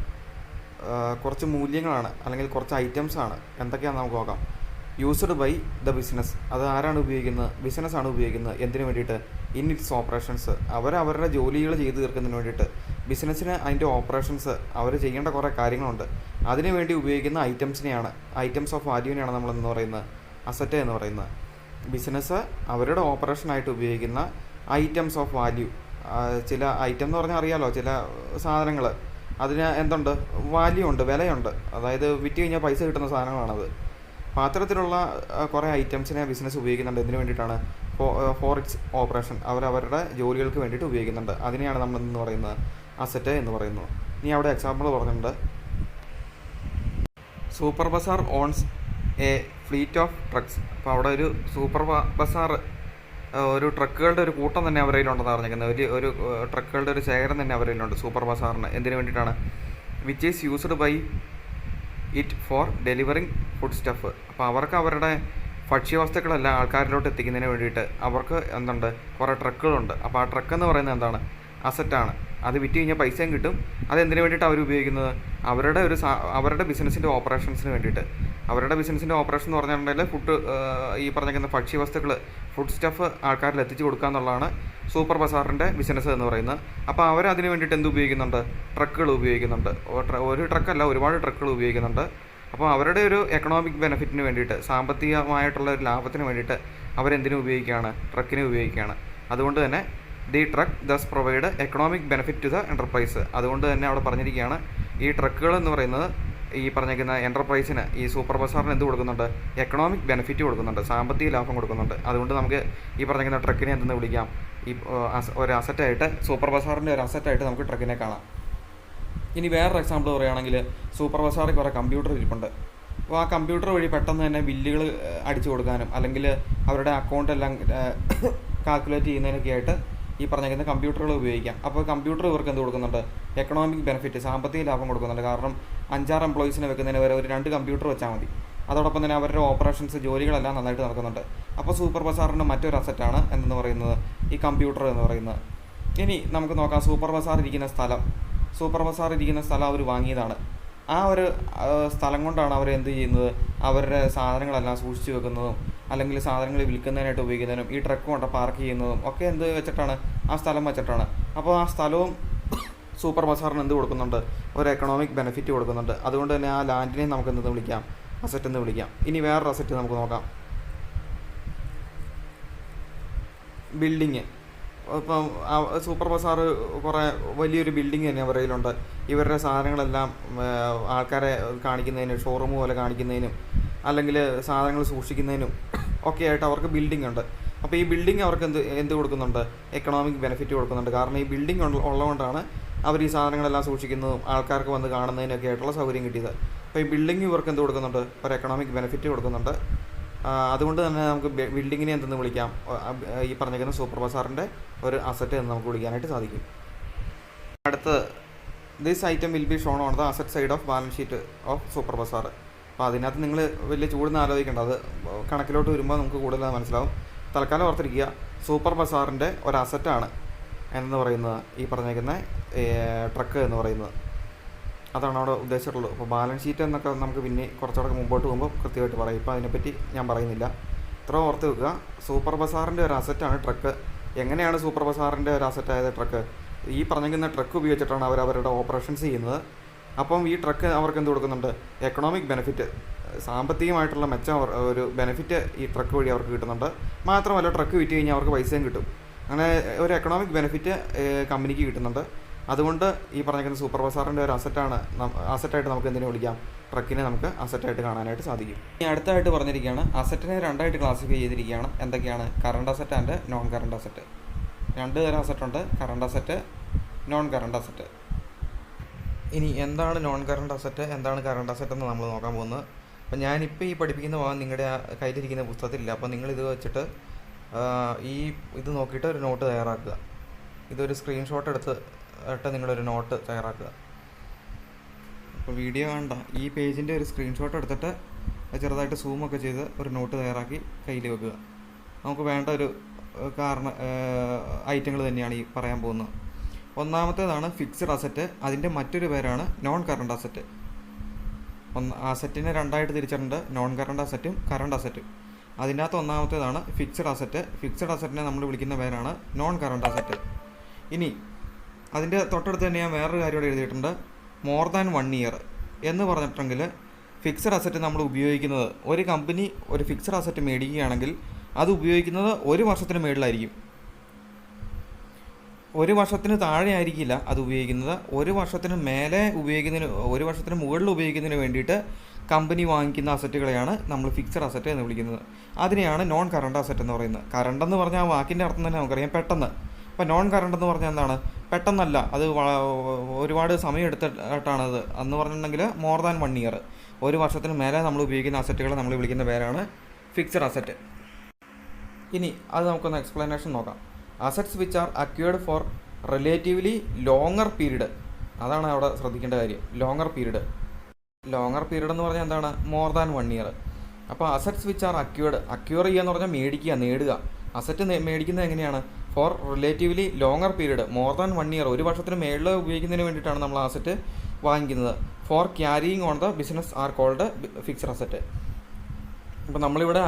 കുറച്ച് മൂല്യങ്ങളാണ്, അല്ലെങ്കിൽ കുറച്ച് ഐറ്റംസാണ്. എന്തൊക്കെയാണെന്ന് നമുക്ക് നോക്കാം. Used by the business. അത് ആരാണ് ഉപയോഗിക്കുന്നത്? ബിസിനസ്സാണ് ഉപയോഗിക്കുന്നത്. എന്തിനു വേണ്ടിയിട്ട്? In its operations. അവരവരുടെ ജോലികൾ ചെയ്തു തീർക്കുന്നതിന് വേണ്ടിയിട്ട്. ബിസിനസ്സിന് അതിൻ്റെ ഓപ്പറേഷൻസ്, അവർ ചെയ്യേണ്ട കുറേ കാര്യങ്ങളുണ്ട്. അതിനു വേണ്ടി ഉപയോഗിക്കുന്ന ഐറ്റംസിനെയാണ്, ഐറ്റംസ് ഓഫ് വാല്യൂവിനെയാണ് നമ്മളെന്ന് പറയുന്നത് അസറ്റ് എന്ന് പറയുന്നത്. ബിസിനസ് അവരുടെ ഓപ്പറേഷനായിട്ട് ഉപയോഗിക്കുന്ന ഐറ്റംസ് ഓഫ് വാല്യൂ. ചില ഐറ്റം എന്ന് പറഞ്ഞാൽ അറിയാലോ, ചില സാധനങ്ങൾ അതിന് എന്തുണ്ട്? വാല്യൂ ഉണ്ട്, വിലയുണ്ട്. അതായത് വിറ്റ് കഴിഞ്ഞാൽ പൈസ കിട്ടുന്ന സാധനങ്ങളാണത്. അപ്പോൾ അത്തരത്തിലുള്ള കുറേ ഐറ്റംസിനെ ബിസിനസ് ഉപയോഗിക്കുന്നുണ്ട്. എന്തിനു വേണ്ടിയിട്ടാണ്? For its operation. അവരവരുടെ ജോലികൾക്ക് വേണ്ടിയിട്ട് ഉപയോഗിക്കുന്നുണ്ട്. അതിനെയാണ് നമ്മൾ എന്ന് പറയുന്നത് അസറ്റ് എന്ന് പറയുന്നത്. ഇനി അവിടെ എക്സാമ്പിൾ പറഞ്ഞിട്ടുണ്ട്. Super bazaar owns a fleet of trucks. അപ്പോൾ അവിടെ ഒരു സൂപ്പർ ബസാർ, ഒരു ട്രക്കുകളുടെ ഒരു കൂട്ടം തന്നെ അവരുടെ കയ്യിലുണ്ടെന്ന് പറഞ്ഞിരിക്കുന്നത്. ഒരു ട്രക്കുകളുടെ ഒരു ശേഖരം തന്നെ അവരുടെ കയ്യിലുണ്ട് സൂപ്പർ ബസാറിന്. എന്തിനു വേണ്ടിയിട്ടാണ്? Which is used by it for delivering food stuff. അപ്പോൾ അവർക്ക് അവരുടെ ഭക്ഷ്യവസ്തുക്കളെല്ലാം ആൾക്കാരിലോട്ട് എത്തിക്കുന്നതിന് വേണ്ടിയിട്ട് അവർക്ക് എന്തുണ്ട്? കുറേ ട്രക്കുകളുണ്ട്. അപ്പോൾ ആ ട്രക്ക് എന്ന് പറയുന്നത് എന്താണ്? അസറ്റാണ്. അത് വിറ്റ് കഴിഞ്ഞാൽ പൈസയും കിട്ടും. അതെന്തിനു വേണ്ടിയിട്ട് അവർ ഉപയോഗിക്കുന്നത്? അവരുടെ ബിസിനസ്സിൻ്റെ ഓപ്പറേഷൻസിന് വേണ്ടിയിട്ട്. അവരുടെ ബിസിനസ്സിൻ്റെ ഓപ്പറേഷൻ എന്ന് പറഞ്ഞിട്ടുണ്ടെങ്കിൽ ഫുഡ്, ഈ പറഞ്ഞിരിക്കുന്ന ഭക്ഷ്യവസ്തുക്കൾ, ഫുഡ് സ്റ്റഫ് ആൾക്കാരിൽ എത്തിച്ചു കൊടുക്കുക എന്നുള്ളതാണ് സൂപ്പർ ബസാറിൻ്റെ ബിസിനസ് എന്ന് പറയുന്നത്. അപ്പോൾ അവരതിന് വേണ്ടിയിട്ട് എന്ത് ഉപയോഗിക്കുന്നുണ്ട്? ട്രക്കുകൾ ഉപയോഗിക്കുന്നുണ്ട്. ഒരു ട്രക്കല്ല, ഒരുപാട് ട്രക്കുകൾ ഉപയോഗിക്കുന്നുണ്ട്. അപ്പോൾ അവരുടെ ഒരു എക്കണോമിക് ബെനിഫിറ്റിന് വേണ്ടിയിട്ട്, സാമ്പത്തികമായിട്ടുള്ള ഒരു ലാഭത്തിന് വേണ്ടിയിട്ട് അവരെന്തിനു ഉപയോഗിക്കുകയാണ്? ട്രക്കിനെ ഉപയോഗിക്കുകയാണ്. അതുകൊണ്ട് തന്നെ the truck thus provide economic benefit to the enterprise. അതുകൊണ്ട് തന്നെ അവിടെ പറഞ്ഞിരിക്കുകയാണ്, ഈ ട്രക്കുകൾ എന്ന് പറയുന്നത് ഈ പറഞ്ഞിരിക്കുന്ന എൻ്റർപ്രൈസിന്, ഈ സൂപ്പർ ബസാറിന് എന്ത് കൊടുക്കുന്നുണ്ട്? എക്കണോമിക് ബെനിഫിറ്റ് കൊടുക്കുന്നുണ്ട്, സാമ്പത്തിക ലാഭം കൊടുക്കുന്നുണ്ട്. അതുകൊണ്ട് നമുക്ക് ഈ പറഞ്ഞിരിക്കുന്ന ട്രക്കിനെ എന്തെന്ന് വിളിക്കാം? ഈ ഒരു അസറ്റായിട്ട്, സൂപ്പർ ബസാറിൻ്റെ ഒരു അസറ്റായിട്ട് നമുക്ക് ട്രക്കിനെ കാണാം. ഇനി വേറൊരു എക്സാമ്പിൾ പറയുകയാണെങ്കിൽ, സൂപ്പർ ബസാറിൽ കുറേ കമ്പ്യൂട്ടർ ഇരിപ്പുണ്ട്. അപ്പോൾ ആ കമ്പ്യൂട്ടർ വഴി പെട്ടെന്ന് തന്നെ ബില്ലുകൾ അടിച്ചു കൊടുക്കാനും, അല്ലെങ്കിൽ അവരുടെ അക്കൗണ്ട് എല്ലാം കാൽക്കുലേറ്റ് ചെയ്യുന്നതിനൊക്കെ ആയിട്ട് ഈ പറഞ്ഞിരിക്കുന്ന കമ്പ്യൂട്ടറുകൾ ഉപയോഗിക്കാം. അപ്പോൾ കമ്പ്യൂട്ടർ ഇവർക്ക് എന്ത് കൊടുക്കുന്നുണ്ട്? എക്കണോമിക് ബെനിഫിറ്റ്, സാമ്പത്തിക ലാഭം കൊടുക്കുന്നുണ്ട്. കാരണം 5-6 എംപ്ലോയീസിനെ വെക്കുന്നതിന് വരെ ഒരു 2 കമ്പ്യൂട്ടർ വെച്ചാൽ മതി. അതോടൊപ്പം തന്നെ അവരുടെ ഓപ്പറേഷൻസ്, ജോലികളെല്ലാം നന്നായിട്ട് നടക്കുന്നുണ്ട്. അപ്പോൾ സൂപ്പർ ബസാറിൻ്റെ മറ്റൊരു അസറ്റാണ് എന്തെന്ന് പറയുന്നത്? ഈ കമ്പ്യൂട്ടർ എന്ന് പറയുന്നത്. ഇനി നമുക്ക് നോക്കാം സൂപ്പർ ബസാർ ഇരിക്കുന്ന സ്ഥലം. സൂപ്പർ ബസാർ ഇരിക്കുന്ന സ്ഥലം അവർ വാങ്ങിയതാണ്. ആ ഒരു സ്ഥലം കൊണ്ടാണ് അവർ എന്ത് ചെയ്യുന്നത്? അവരുടെ സാധനങ്ങളെല്ലാം സൂക്ഷിച്ച് വെക്കുന്നതും, അല്ലെങ്കിൽ സാധനങ്ങൾ വിൽക്കുന്നതിനായിട്ട് ഉപയോഗിക്കുന്നതിനും, ഈ ട്രക്ക് കൊണ്ട് പാർക്ക് ചെയ്യുന്നതും ഒക്കെ എന്ത് വെച്ചിട്ടാണ്? ആ സ്ഥലം വെച്ചിട്ടാണ്. അപ്പോൾ ആ സ്ഥലവും സൂപ്പർ ബസാറിന് എന്ത് കൊടുക്കുന്നുണ്ട്? ഒരു എക്കണോമിക് ബെനിഫിറ്റ് കൊടുക്കുന്നുണ്ട്. അതുകൊണ്ട് തന്നെ ആ ലാൻഡിനെ നമുക്ക് എന്തെന്ന് വിളിക്കാം? അസറ്റ് എന്ന് വിളിക്കാം. ഇനി വേറൊരു അസറ്റ് നമുക്ക് നോക്കാം. ബിൽഡിങ്. ഇപ്പം സൂപ്പർ ബസാർ കുറേ വലിയൊരു ബിൽഡിങ് തന്നെ അവരുടെ കയ്യിലുണ്ട്. ഇവരുടെ സാധനങ്ങളെല്ലാം ആൾക്കാരെ കാണിക്കുന്നതിനും, ഷോറൂം പോലെ കാണിക്കുന്നതിനും, അല്ലെങ്കിൽ സാധനങ്ങൾ സൂക്ഷിക്കുന്നതിനും ഒക്കെ ആയിട്ട് അവർക്ക് ബിൽഡിംഗ് ഉണ്ട്. അപ്പോൾ ഈ ബിൽഡിംഗ് അവർക്ക് എന്ത് കൊടുക്കുന്നുണ്ട്? എക്കണോമിക് ബെനിഫിറ്റ് കൊടുക്കുന്നുണ്ട്. കാരണം ഈ ബിൽഡിംഗ് ഉള്ളതുകൊണ്ടാണ് അവർ ഈ സാധനങ്ങളെല്ലാം സൂക്ഷിക്കുന്നതും ആൾക്കാർക്ക് വന്ന് കാണുന്നതിനൊക്കെ ആയിട്ടുള്ള സൗകര്യം കിട്ടിയത്. അപ്പോൾ ഈ ബിൽഡിംഗ് ഇവർക്ക് എന്ത് കൊടുക്കുന്നുണ്ട്? ഒരു എക്കണോമിക് ബെനിഫിറ്റ് കൊടുക്കുന്നുണ്ട്. അതുകൊണ്ട് തന്നെ നമുക്ക് ബിൽഡിങ്ങിനെ എന്തെന്ന് വിളിക്കാം? ഈ പറഞ്ഞിരിക്കുന്ന സൂപ്പർ ബസാറിൻ്റെ ഒരു അസറ്റ് എന്ന് നമുക്ക് വിളിക്കാനായിട്ട് സാധിക്കും. അടുത്ത് this item will be shown on the asset side of balance sheet of super Bazar. അപ്പോൾ അതിനകത്ത് നിങ്ങൾ വലിയ ചൂടുന്ന് ആലോചിക്കേണ്ട, അത് കണക്കിലോട്ട് വരുമ്പോൾ നമുക്ക് കൂടുതൽ മനസ്സിലാവും. തൽക്കാലം ഓർത്തിരിക്കുക, സൂപ്പർ ബസാറിൻ്റെ ഒരു അസറ്റാണ് എന്ന് പറയുന്നത് ഈ പറഞ്ഞേക്കുന്ന ട്രക്ക് എന്ന് പറയുന്നത്. അതാണ് അവിടെ ഉദ്ദേശിച്ചിട്ടുള്ളത്. അപ്പോൾ ബാലൻസ് ഷീറ്റ് എന്നൊക്കെ നമുക്ക് പിന്നെ കുറച്ചുകൂടെ മുമ്പോട്ട് പോകുമ്പോൾ കൃത്യമായിട്ട് പറയും. ഇപ്പോൾ അതിനെപ്പറ്റി ഞാൻ പറയുന്നില്ല. ഇത്ര ഓർത്ത് വെക്കുക, സൂപ്പർ ബസാറിൻ്റെ ഒരു അസറ്റാണ് ട്രക്ക്. എങ്ങനെയാണ് സൂപ്പർ ബസാറിൻ്റെ ഒരു അസറ്റായത് ട്രക്ക്? ഈ പറഞ്ഞിരിക്കുന്ന ട്രക്ക് ഉപയോഗിച്ചിട്ടാണ് അവരുടെ ഓപ്പറേഷൻസ് ചെയ്യുന്നത്. അപ്പം ഈ ട്രക്ക് അവർക്ക് എന്ത് കൊടുക്കുന്നുണ്ട്? എക്കണോമിക് ബെനിഫിറ്റ്, സാമ്പത്തികമായിട്ടുള്ള മെച്ചം, ഒരു ബെനിഫിറ്റ് ഈ ട്രക്ക് വഴി അവർക്ക് കിട്ടുന്നുണ്ട്. മാത്രമല്ല ട്രക്ക് വിറ്റ് കഴിഞ്ഞാൽ അവർക്ക് പൈസയും കിട്ടും. അങ്ങനെ ഒരു എക്കണോമിക് ബെനിഫിറ്റ് കമ്പനിക്ക് കിട്ടുന്നുണ്ട്. അതുകൊണ്ട് ഈ പറഞ്ഞിരിക്കുന്ന സൂപ്പർ ബസാറിൻ്റെ ഒരു അസറ്റായിട്ട് നമുക്ക് എന്തിനു വിളിക്കാം? ട്രക്കിനെ നമുക്ക് അസറ്റായിട്ട് കാണാനായിട്ട് സാധിക്കും. ഇനി അടുത്തായിട്ട് പറഞ്ഞിരിക്കുകയാണ്, അസറ്റിനെ രണ്ടായിട്ട് ക്ലാസിഫൈ ചെയ്തിരിക്കുകയാണ്. എന്തൊക്കെയാണ്? Current asset and non current asset. രണ്ട് തരം അസറ്റുണ്ട്, current asset, non current asset. ഇനി എന്താണ് നോൺ കറണ്ട് അസറ്റ്, എന്താണ് കറണ്ട് അസറ്റ് എന്ന് നമ്മൾ നോക്കാൻ പോകുന്നത്. അപ്പോൾ ഞാനിപ്പോൾ ഈ പഠിപ്പിക്കുന്ന ഭാഗം നിങ്ങളുടെ കയ്യിലിരിക്കുന്ന പുസ്തകത്തിലില്ല. അപ്പോൾ നിങ്ങളിത് വെച്ചിട്ട് ഇത് നോക്കിയിട്ട് ഒരു നോട്ട് തയ്യാറാക്കുക. ഇതൊരു സ്ക്രീൻഷോട്ട് എടുത്തിട്ട് നിങ്ങളൊരു നോട്ട് തയ്യാറാക്കുക. ഇപ്പോൾ വീഡിയോ കണ്ട ഈ പേജിൻ്റെ ഒരു സ്ക്രീൻഷോട്ട് എടുത്തിട്ട് ചെറുതായിട്ട് സൂമൊക്കെ ചെയ്ത് ഒരു നോട്ട് തയ്യാറാക്കി കയ്യിൽ വെക്കുക. നമുക്ക് വേണ്ട ഒരു ഐറ്റങ്ങൾ തന്നെയാണ് ഈ പറയാൻ പോകുന്നത്. ഒന്നാമത്തേതാണ് ഫിക്സഡ് അസറ്റ്. അതിൻ്റെ മറ്റൊരു പേരാണ് നോൺ കറണ്ട് അസറ്റ്. അസറ്റിനെ രണ്ടായിട്ട് തിരിച്ചിട്ടുണ്ട്, നോൺ കറണ്ട് അസറ്റും കറണ്ട് അസറ്റും. അതിനകത്ത് ഒന്നാമത്തേതാണ് ഫിക്സഡ് അസറ്റ്. ഫിക്സഡ് അസറ്റിനെ നമ്മൾ വിളിക്കുന്ന പേരാണ് നോൺ കറണ്ട് അസറ്റ്. ഇനി അതിൻ്റെ തൊട്ടടുത്ത് തന്നെ ഞാൻ വേറൊരു കാര്യം എഴുതിയിട്ടുണ്ട്, മോർ ദാൻ 1 ഇയർ എന്ന് പറഞ്ഞിട്ടുണ്ടെങ്കിൽ ഫിക്സഡ് അസറ്റ് നമ്മൾ ഉപയോഗിക്കുന്നത്, ഒരു കമ്പനി ഒരു ഫിക്സഡ് അസറ്റ് മേടിക്കുകയാണെങ്കിൽ അത് ഉപയോഗിക്കുന്നത് 1 വർഷത്തിന് മേളിലായിരിക്കും. 1 വർഷത്തിന് താഴെ ആയിരിക്കില്ല അത് ഉപയോഗിക്കുന്നത്. 1 വർഷത്തിന് മേലെ ഉപയോഗിക്കുന്നതിന്, 1 വർഷത്തിന് മുകളിൽ ഉപയോഗിക്കുന്നതിന് വേണ്ടിയിട്ട് കമ്പനി വാങ്ങിക്കുന്ന അസറ്റുകളെയാണ് നമ്മൾ ഫിക്സഡ് അസറ്റ് എന്ന് വിളിക്കുന്നത്. അതിനെയാണ് നോൺ കറണ്ട് അസറ്റ് എന്ന് പറയുന്നത്. കറണ്ട് എന്ന് പറഞ്ഞാൽ ആ വാക്കിൻ്റെ അർത്ഥം തന്നെ നമുക്കറിയാം, പെട്ടെന്ന്. അപ്പോൾ നോൺ കറണ്ട് എന്ന് പറഞ്ഞാൽ എന്താണ്? പെട്ടെന്നല്ല, അത് ഒരുപാട് സമയം എടുത്തിട്ടാണത് എന്ന് പറഞ്ഞിട്ടുണ്ടെങ്കിൽ മോർ ദാൻ 1 ഇയർ, 1 വർഷത്തിന് മേലെ നമ്മൾ ഉപയോഗിക്കുന്ന അസറ്റുകളെ നമ്മൾ വിളിക്കുന്ന പേരാണ് ഫിക്സഡ് അസറ്റ്. ഇനി അത് നമുക്കൊന്ന് എക്സ്പ്ലനേഷൻ നോക്കാം. Assets which are acquired for relatively longer period, അതാണ് അവിടെ ശ്രദ്ധിക്കേണ്ട കാര്യം. ലോങ്ങർ പീരീഡ് എന്ന് പറഞ്ഞാൽ എന്താണ്? More than 1 year. അപ്പോൾ അസറ്റ്സ് വിച്ച് ആർ അക്വേർഡ് ചെയ്യുക എന്ന് പറഞ്ഞാൽ മേടിക്കുക, നേടുക. അസറ്റ് മേടിക്കുന്നത് എങ്ങനെയാണ്? For relatively longer period, more than 1 year, 1 വർഷത്തിന് മേളിൽ ഉപയോഗിക്കുന്നതിന് വേണ്ടിയിട്ടാണ് നമ്മൾ അസറ്റ് വാങ്ങിക്കുന്നത്. For carrying on the business are called fixed asset. അപ്പോൾ നമ്മളിവിടെ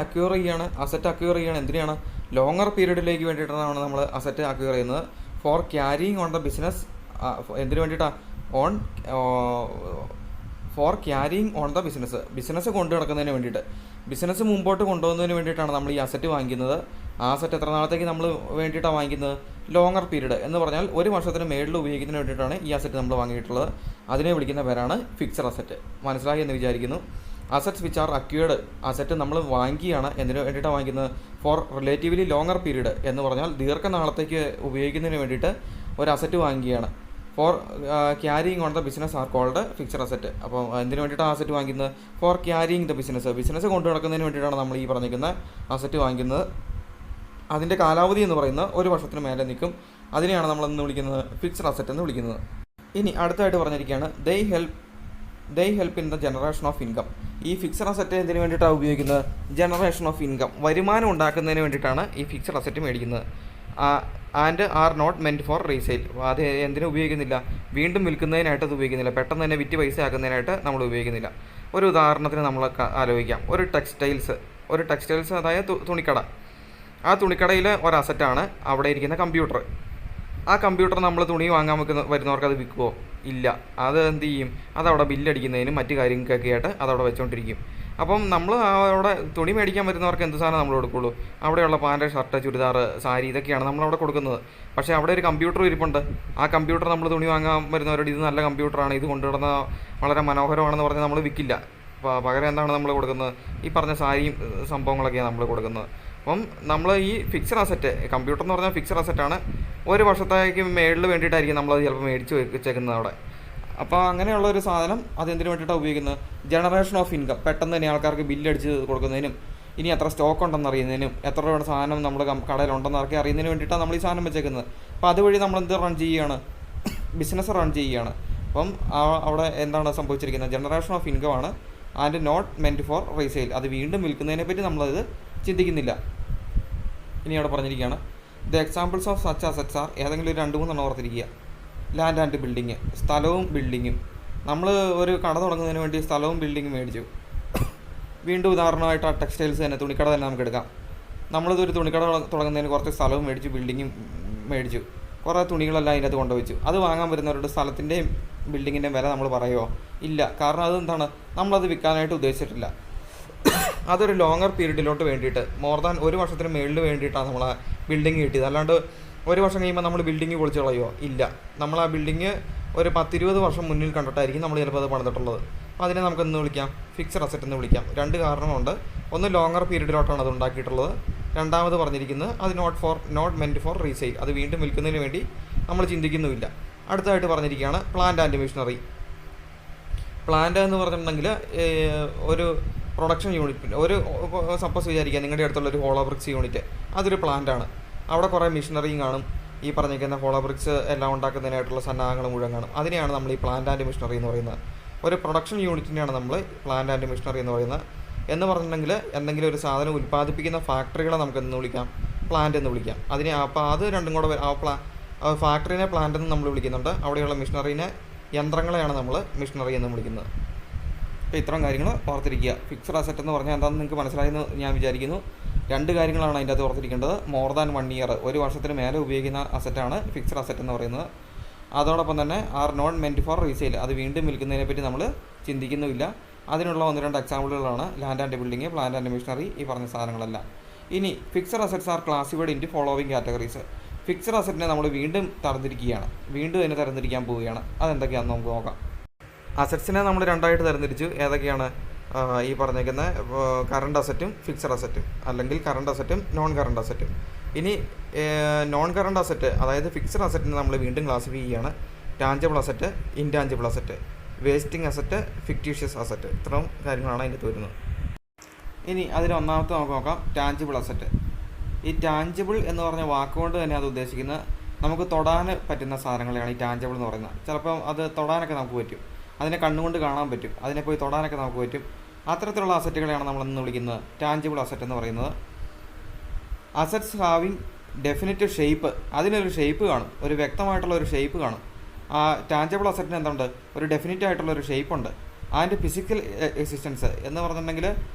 അസറ്റ് അക്വയർ ചെയ്യുകയാണ്. എന്തിനാണ്? ലോങ്ങർ പീരീഡിലേക്ക് വേണ്ടിയിട്ടാണ് നമ്മൾ അസറ്റ് അക്വയർ ചെയ്യുന്നത്. Four carrying on the business, എന്തിനു വേണ്ടിയിട്ടാണ്? Four carrying on the business കൊണ്ടു നടക്കുന്നതിന് വേണ്ടിയിട്ട്, ബിസിനസ് മുമ്പോട്ട് കൊണ്ടുപോകുന്നതിന് വേണ്ടിയിട്ടാണ് നമ്മൾ ഈ അസറ്റ് വാങ്ങിക്കുന്നത്. ആ അസറ്റ് എത്ര നാളത്തേക്ക് നമ്മൾ വേണ്ടിയിട്ടാണ് വാങ്ങിക്കുന്നത്? ലോങ്ങർ പീരീഡ് എന്ന് പറഞ്ഞാൽ 1 വർഷത്തിന് മേളിൽ ഉപയോഗിക്കുന്നതിന് വേണ്ടിയിട്ടാണ് ഈ അസറ്റ് നമ്മൾ വാങ്ങിയിട്ടുള്ളത്. അതിനെ വിളിക്കുന്ന പേരാണ് ഫിക്സഡ് അസറ്റ്. മനസ്സിലായി എന്ന് വിചാരിക്കുന്നു. Assets which are acquired, asset നമ്മൾ വാങ്ങിക്കുകയാണ്. എന്തിനു വേണ്ടിയിട്ടാണ് വാങ്ങിക്കുന്നത്? ഫോർ റിലേറ്റീവ്ലി ലോങ്ങർ പീരീഡ് എന്ന് പറഞ്ഞാൽ ദീർഘനാളത്തേക്ക് ഉപയോഗിക്കുന്നതിന് വേണ്ടിയിട്ട് ഒരു അസറ്റ് വാങ്ങിക്കുകയാണ്. For carrying on the business are called fixed asset. അപ്പോൾ എന്തിനു വേണ്ടിയിട്ടാണ് അസറ്റ് വാങ്ങിക്കുന്നത്? ഫോർ ക്യാരിയിങ് ദ ബിസിനസ് കൊണ്ടു നടക്കുന്നതിന് വേണ്ടിയിട്ടാണ് നമ്മൾ ഈ പറഞ്ഞിരിക്കുന്ന അസറ്റ് വാങ്ങിക്കുന്നത്. അതിൻ്റെ കാലാവധി എന്ന് പറയുന്നത് 1 വർഷത്തിന് മേലെ നിൽക്കും. അതിനെയാണ് നമ്മളെന്ന് വിളിക്കുന്നത് ഫിക്സഡ് അസറ്റ് എന്ന് വിളിക്കുന്നത്. ഇനി അടുത്തായിട്ട് പറഞ്ഞിരിക്കുകയാണ് ദേ help in the generation of income. ഈ ഫിക്സഡ് അസറ്റ് എന്തിനു വേണ്ടിയിട്ടാണ് ഉപയോഗിക്കുന്നത്? ജനറേഷൻ ഓഫ് ഇൻകം, വരുമാനം ഉണ്ടാക്കുന്നതിന് വേണ്ടിയിട്ടാണ് ഈ ഫിക്സഡ് അസറ്റ് മേടിക്കുന്നത്. And are not meant for resale. അത് എന്തിനും ഉപയോഗിക്കുന്നില്ല? വീണ്ടും വിൽക്കുന്നതിനായിട്ട് അത് ഉപയോഗിക്കുന്നില്ല. പെട്ടെന്ന് തന്നെ വിറ്റ് പൈസ ആക്കുന്നതിനായിട്ട് നമ്മൾ ഉപയോഗിക്കുന്നില്ല. ഒരു ഉദാഹരണത്തിന് നമ്മൾ ആലോചിക്കാം. ഒരു ടെക്സ്റ്റൈൽസ് അതായത് തുണിക്കട. ആ തുണിക്കടയിൽ ഒരു അസറ്റാണ് അവിടെ ഇരിക്കുന്ന കമ്പ്യൂട്ടർ. ആ കമ്പ്യൂട്ടർ നമ്മൾ തുണി വാങ്ങാൻ വരുന്നവർക്ക് അത് വിൽക്കുമോ? ഇല്ല. അത് എന്ത് ചെയ്യും? അതവിടെ ബില്ലടിക്കുന്നതിനും മറ്റു കാര്യങ്ങൾക്കൊക്കെ ആയിട്ട് അതവിടെ വെച്ചുകൊണ്ടിരിക്കും. അപ്പം നമ്മൾ അവിടെ തുണി മേടിക്കാൻ വരുന്നവർക്ക് എന്ത് സാധനം നമ്മൾ കൊടുക്കുള്ളൂ? അവിടെയുള്ള പാൻറ്, ഷർട്ട്, ചുരിദാർ, സാരി, ഇതൊക്കെയാണ് നമ്മളവിടെ കൊടുക്കുന്നത്. പക്ഷേ അവിടെ ഒരു കമ്പ്യൂട്ടർ ഇരിപ്പുണ്ട്. ആ കമ്പ്യൂട്ടർ നമ്മൾ തുണി വാങ്ങാൻ വരുന്നവരോട് ഇത് നല്ല കമ്പ്യൂട്ടറാണ്, ഇത് കൊണ്ടുവരുന്ന വളരെ മനോഹരമാണെന്ന് പറഞ്ഞാൽ നമ്മൾ വിൽക്കില്ല. പകരം എന്താണ് നമ്മൾ കൊടുക്കുന്നത്? ഈ പറഞ്ഞ സാരിയും സംഭവങ്ങളൊക്കെയാണ് നമ്മൾ കൊടുക്കുന്നത്. അപ്പം നമ്മൾ ഈ ഫിക്സഡ് അസറ്റ്, കമ്പ്യൂട്ടർ എന്ന് പറഞ്ഞാൽ ഫിക്സഡ് അസറ്റാണ്. 1 വർഷത്തേക്ക് മേളിൽ വേണ്ടിയിട്ടായിരിക്കും നമ്മളത് ചിലപ്പോൾ മേടിച്ച് വെച്ചേക്കുന്നത് അവിടെ. അപ്പോൾ അങ്ങനെയുള്ള ഒരു സാധനം അതെന്തിനു വേണ്ടിയിട്ടാണ് ഉപയോഗിക്കുന്നത്? ജനറേഷൻ ഓഫ് ഇൻകം, പെട്ടെന്ന് തന്നെ ആൾക്കാർക്ക് ബില്ലടിച്ച് കൊടുക്കുന്നതിനും ഇനി എത്ര സ്റ്റോക്ക് ഉണ്ടെന്ന് അറിയുന്നതിനും എത്ര രൂപയുടെ സാധനം നമ്മുടെ കടയിലുണ്ടെന്നൊക്കെ അറിയുന്നതിന് വേണ്ടിയിട്ടാണ് നമ്മൾ ഈ സാധനം വെച്ചേക്കുന്നത്. അപ്പോൾ അതുവഴി നമ്മളെന്ത് റൺ ചെയ്യുകയാണ്? ബിസിനസ് റൺ ചെയ്യുകയാണ്. അപ്പം അവിടെ എന്താണ് സംഭവിച്ചിരിക്കുന്നത്? ജനറേഷൻ ഓഫ് ഇൻകം ആണ് and not meant for resale. അത് വീണ്ടും വിൽക്കുന്നതിനെ പറ്റി നമ്മളത് ചിന്തിക്കുന്നില്ല. ഇനി അവിടെ പറഞ്ഞിരിക്കുകയാണ് the examples of such assets are, ഏതെങ്കിലും ഒരു 2-3 എണ്ണം ഓർത്തിരിക്കുക. ലാൻഡ് ആൻഡ് ബിൽഡിങ്, സ്ഥലവും ബിൽഡിങ്ങും. നമ്മൾ ഒരു കട തുടങ്ങുന്നതിന് വേണ്ടി സ്ഥലവും ബിൽഡിങ്ങും മേടിച്ചു. വീണ്ടും ഉദാഹരണമായിട്ട് ആ ടെക്സ്റ്റൈൽസ് തന്നെ, തുണിക്കട തന്നെ നമുക്ക് എടുക്കാം. നമ്മളിതൊരു തുണിക്കട തുടങ്ങുന്നതിന് കുറച്ച് സ്ഥലവും മേടിച്ചു, ബിൽഡിങ്ങും മേടിച്ചു, കുറേ തുണികളെല്ലാം അതിനകത്ത് കൊണ്ടുവച്ചു. അത് വാങ്ങാൻ വരുന്നവരുടെ സ്ഥലത്തിൻ്റെയും ബിൽഡിങ്ങിൻ്റെയും വില നമ്മൾ പറയുമോ? ഇല്ല. കാരണം അതെന്താണ്? നമ്മളത് വിൽക്കാനായിട്ട് ഉദ്ദേശിച്ചിട്ടില്ല. അതൊരു ലോങ്ങർ പീരീഡിലോട്ട് വേണ്ടിയിട്ട്, മോർ ദാൻ 1 വർഷത്തിന് മേളിൽ വേണ്ടിയിട്ടാണ് നമ്മൾ ആ ബിൽഡിങ് കിട്ടിയത്. അല്ലാണ്ട് 1 വർഷം കഴിയുമ്പോൾ നമ്മൾ ബിൽഡിങ് പൊളിച്ച് കളയുമോ? ഇല്ല. നമ്മൾ ആ ബിൽഡിങ് ഒരു 10-20 വർഷം മുന്നിൽ കണ്ടിട്ടായിരിക്കും നമ്മൾ ചിലപ്പോൾ അത് പണിതിട്ടുള്ളത്. അപ്പോൾ അതിനെ നമുക്കെന്ന് വിളിക്കാം? ഫിക്സഡ് അസറ്റ് എന്ന് വിളിക്കാം. 2 കാരണമുണ്ട്. ഒന്ന് ലോങ്ങർ പീരീഡിലോട്ടാണ് അത് ഉണ്ടാക്കിയിട്ടുള്ളത്. രണ്ടാമത് പറഞ്ഞിരിക്കുന്നത് അത് നോട്ട് മെൻറ്റ് ഫോർ റീസെയിൽ, അത് വീണ്ടും വിൽക്കുന്നതിന് വേണ്ടി നമ്മൾ ചിന്തിക്കുന്നുമില്ല. അടുത്തതായിട്ട് പറഞ്ഞിരിക്കുകയാണ് പ്ലാന്റ് ആൻഡ് മെഷീനറി. പ്ലാന്റ് എന്ന് പറഞ്ഞിട്ടുണ്ടെങ്കിൽ ഒരു പ്രൊഡക്ഷൻ യൂണിറ്റ്, ഒരു സപ്പോസ് വിചാരിക്കുക നിങ്ങളുടെ അടുത്തുള്ളൊരു ഹോളോ ബ്രിക്സ് യൂണിറ്റ്, അതൊരു പ്ലാന്റാണ്. അവിടെ കുറേ മെഷീനറിയും കാണും, ഈ പറഞ്ഞിരിക്കുന്ന ഹോളോ ബ്രിക്സ് എല്ലാം ഉണ്ടാക്കുന്നതിനായിട്ടുള്ള സന്നാഹങ്ങൾ മുഴുവൻ കാണും. അതിനെയാണ് നമ്മൾ ഈ പ്ലാന്റ് ആൻഡ് മെഷീനറി എന്ന് പറയുന്നത്. ഒരു പ്രൊഡക്ഷൻ യൂണിറ്റിനെയാണ് നമ്മൾ പ്ലാന്റ് ആൻഡ് മെഷീനറി എന്ന് പറയുന്നത്. എന്ന് പറഞ്ഞിട്ടുണ്ടെങ്കിൽ എന്തെങ്കിലും ഒരു സാധനം ഉൽപ്പാദിപ്പിക്കുന്ന ഫാക്ടറികളെ നമുക്ക് എന്ന് വിളിക്കാം? പ്ലാന്റ് എന്ന് വിളിക്കാം. അതിനെ അപ്പോൾ അത് രണ്ടും കൂടെ ഫാക്ടറിനെ പ്ലാന്റ് എന്ന് നമ്മൾ വിളിക്കുന്നുണ്ട്. അവിടെയുള്ള മെഷീനറിനെ, യന്ത്രങ്ങളെയാണ് നമ്മൾ മെഷീനറി എന്ന് വിളിക്കുന്നത്. അപ്പോൾ ഇത്രയും കാര്യങ്ങൾ ഓർത്തിരിക്കുക. ഫിക്സഡ് അസറ്റ് എന്ന് പറഞ്ഞാൽ എന്താണെന്ന് നിങ്ങൾക്ക് മനസ്സിലായെന്ന് ഞാൻ വിചാരിക്കുന്നു. 2 കാര്യങ്ങളാണ് അതിൻ്റെ അകത്ത് ഓർത്തിരിക്കേണ്ടത്. മോർ ദാൻ 1 ഇയർ, 1 വർഷത്തിന് മേലെ ഉപയോഗിക്കുന്ന അസറ്റാണ് ഫിക്സഡ് അസറ്റ് എന്ന് പറയുന്നത്. അതോടൊപ്പം തന്നെ are not meant for resale, അത് വീണ്ടും വിൽക്കുന്നതിനെ പറ്റി നമ്മൾ ചിന്തിക്കുന്നുമില്ല. അതിനുള്ള 1-2 എക്സാമ്പിളുകളാണ് land and building, plant and machinery, ഈ പറഞ്ഞ സാധനങ്ങളെല്ലാം. ഇനി fixed assets are classified into following categories. Fixed അസറ്റിനെ നമ്മൾ വീണ്ടും തരംതിരിക്കുകയാണ്, വീണ്ടും അതിനെ തരംതിരിക്കാൻ പോവുകയാണ്. അതെന്തൊക്കെയാണെന്ന് നമുക്ക് നോക്കാം. അസറ്റ്സിനെ നമ്മൾ 2ആയിട്ട് തരംതിരിച്ചു. ഏതൊക്കെയാണ്? ഈ പറഞ്ഞേക്കുന്ന കറണ്ട് അസറ്റും ഫിക്സഡ് അസറ്റും, അല്ലെങ്കിൽ കറണ്ട് അസറ്റും നോൺ കറണ്ട് അസറ്റും. ഇനി നോൺ കറണ്ട് അസറ്റ്, അതായത് ഫിക്സഡ് അസറ്റിനെ നമ്മൾ വീണ്ടും ക്ലാസിഫൈ ചെയ്യുകയാണ്. Tangible asset, intangible asset, wasting asset, fictitious asset. ഇത്രയും കാര്യങ്ങളാണ് അതിൻ്റെ വരുന്നത്. ഇനി അതിൽ ഒന്നാമത്തെ നമുക്ക് നോക്കാം, ടാഞ്ചിബിൾ അസറ്റ്. ഈ ടാഞ്ചിബിൾ എന്ന് പറഞ്ഞ വാക്കുകൊണ്ട് തന്നെ അത് ഉദ്ദേശിക്കുന്നത് നമുക്ക് തൊടാൻ പറ്റുന്ന സാധനങ്ങളെയാണ് ഈ ടാഞ്ചിബിൾ എന്ന് പറയുന്നത്. ചിലപ്പം അത് തൊടാനൊക്കെ നമുക്ക് പറ്റും, അതിനെ കണ്ണുകൊണ്ട് കാണാൻ പറ്റും, അതിനെ പോയി തൊടാനൊക്കെ നമുക്ക് പറ്റും. അത്തരത്തിലുള്ള അസറ്റുകളെയാണ് നമ്മളെന്ന് വിളിക്കുന്നത് ടാഞ്ചിബിൾ അസറ്റ് എന്ന് പറയുന്നത്. അസറ്റ്സ് ഹാവിങ് ഡെഫിനിറ്റ് ഷേപ്പ്, അതിനൊരു ഷേപ്പ് കാണും, ഒരു വ്യക്തമായിട്ടുള്ള ഒരു ഷേപ്പ് കാണും. ആ ടാഞ്ചിബിൾ അസറ്റിന് എന്തുണ്ട്? ഒരു ഡെഫിനിറ്റ് ആയിട്ടുള്ള ഒരു ഷേപ്പ് ഉണ്ട്. അതിൻ്റെ ഫിസിക്കൽ എക്സിസ്റ്റൻസ് എന്ന് പറഞ്ഞിട്ടുണ്ടെങ്കിൽ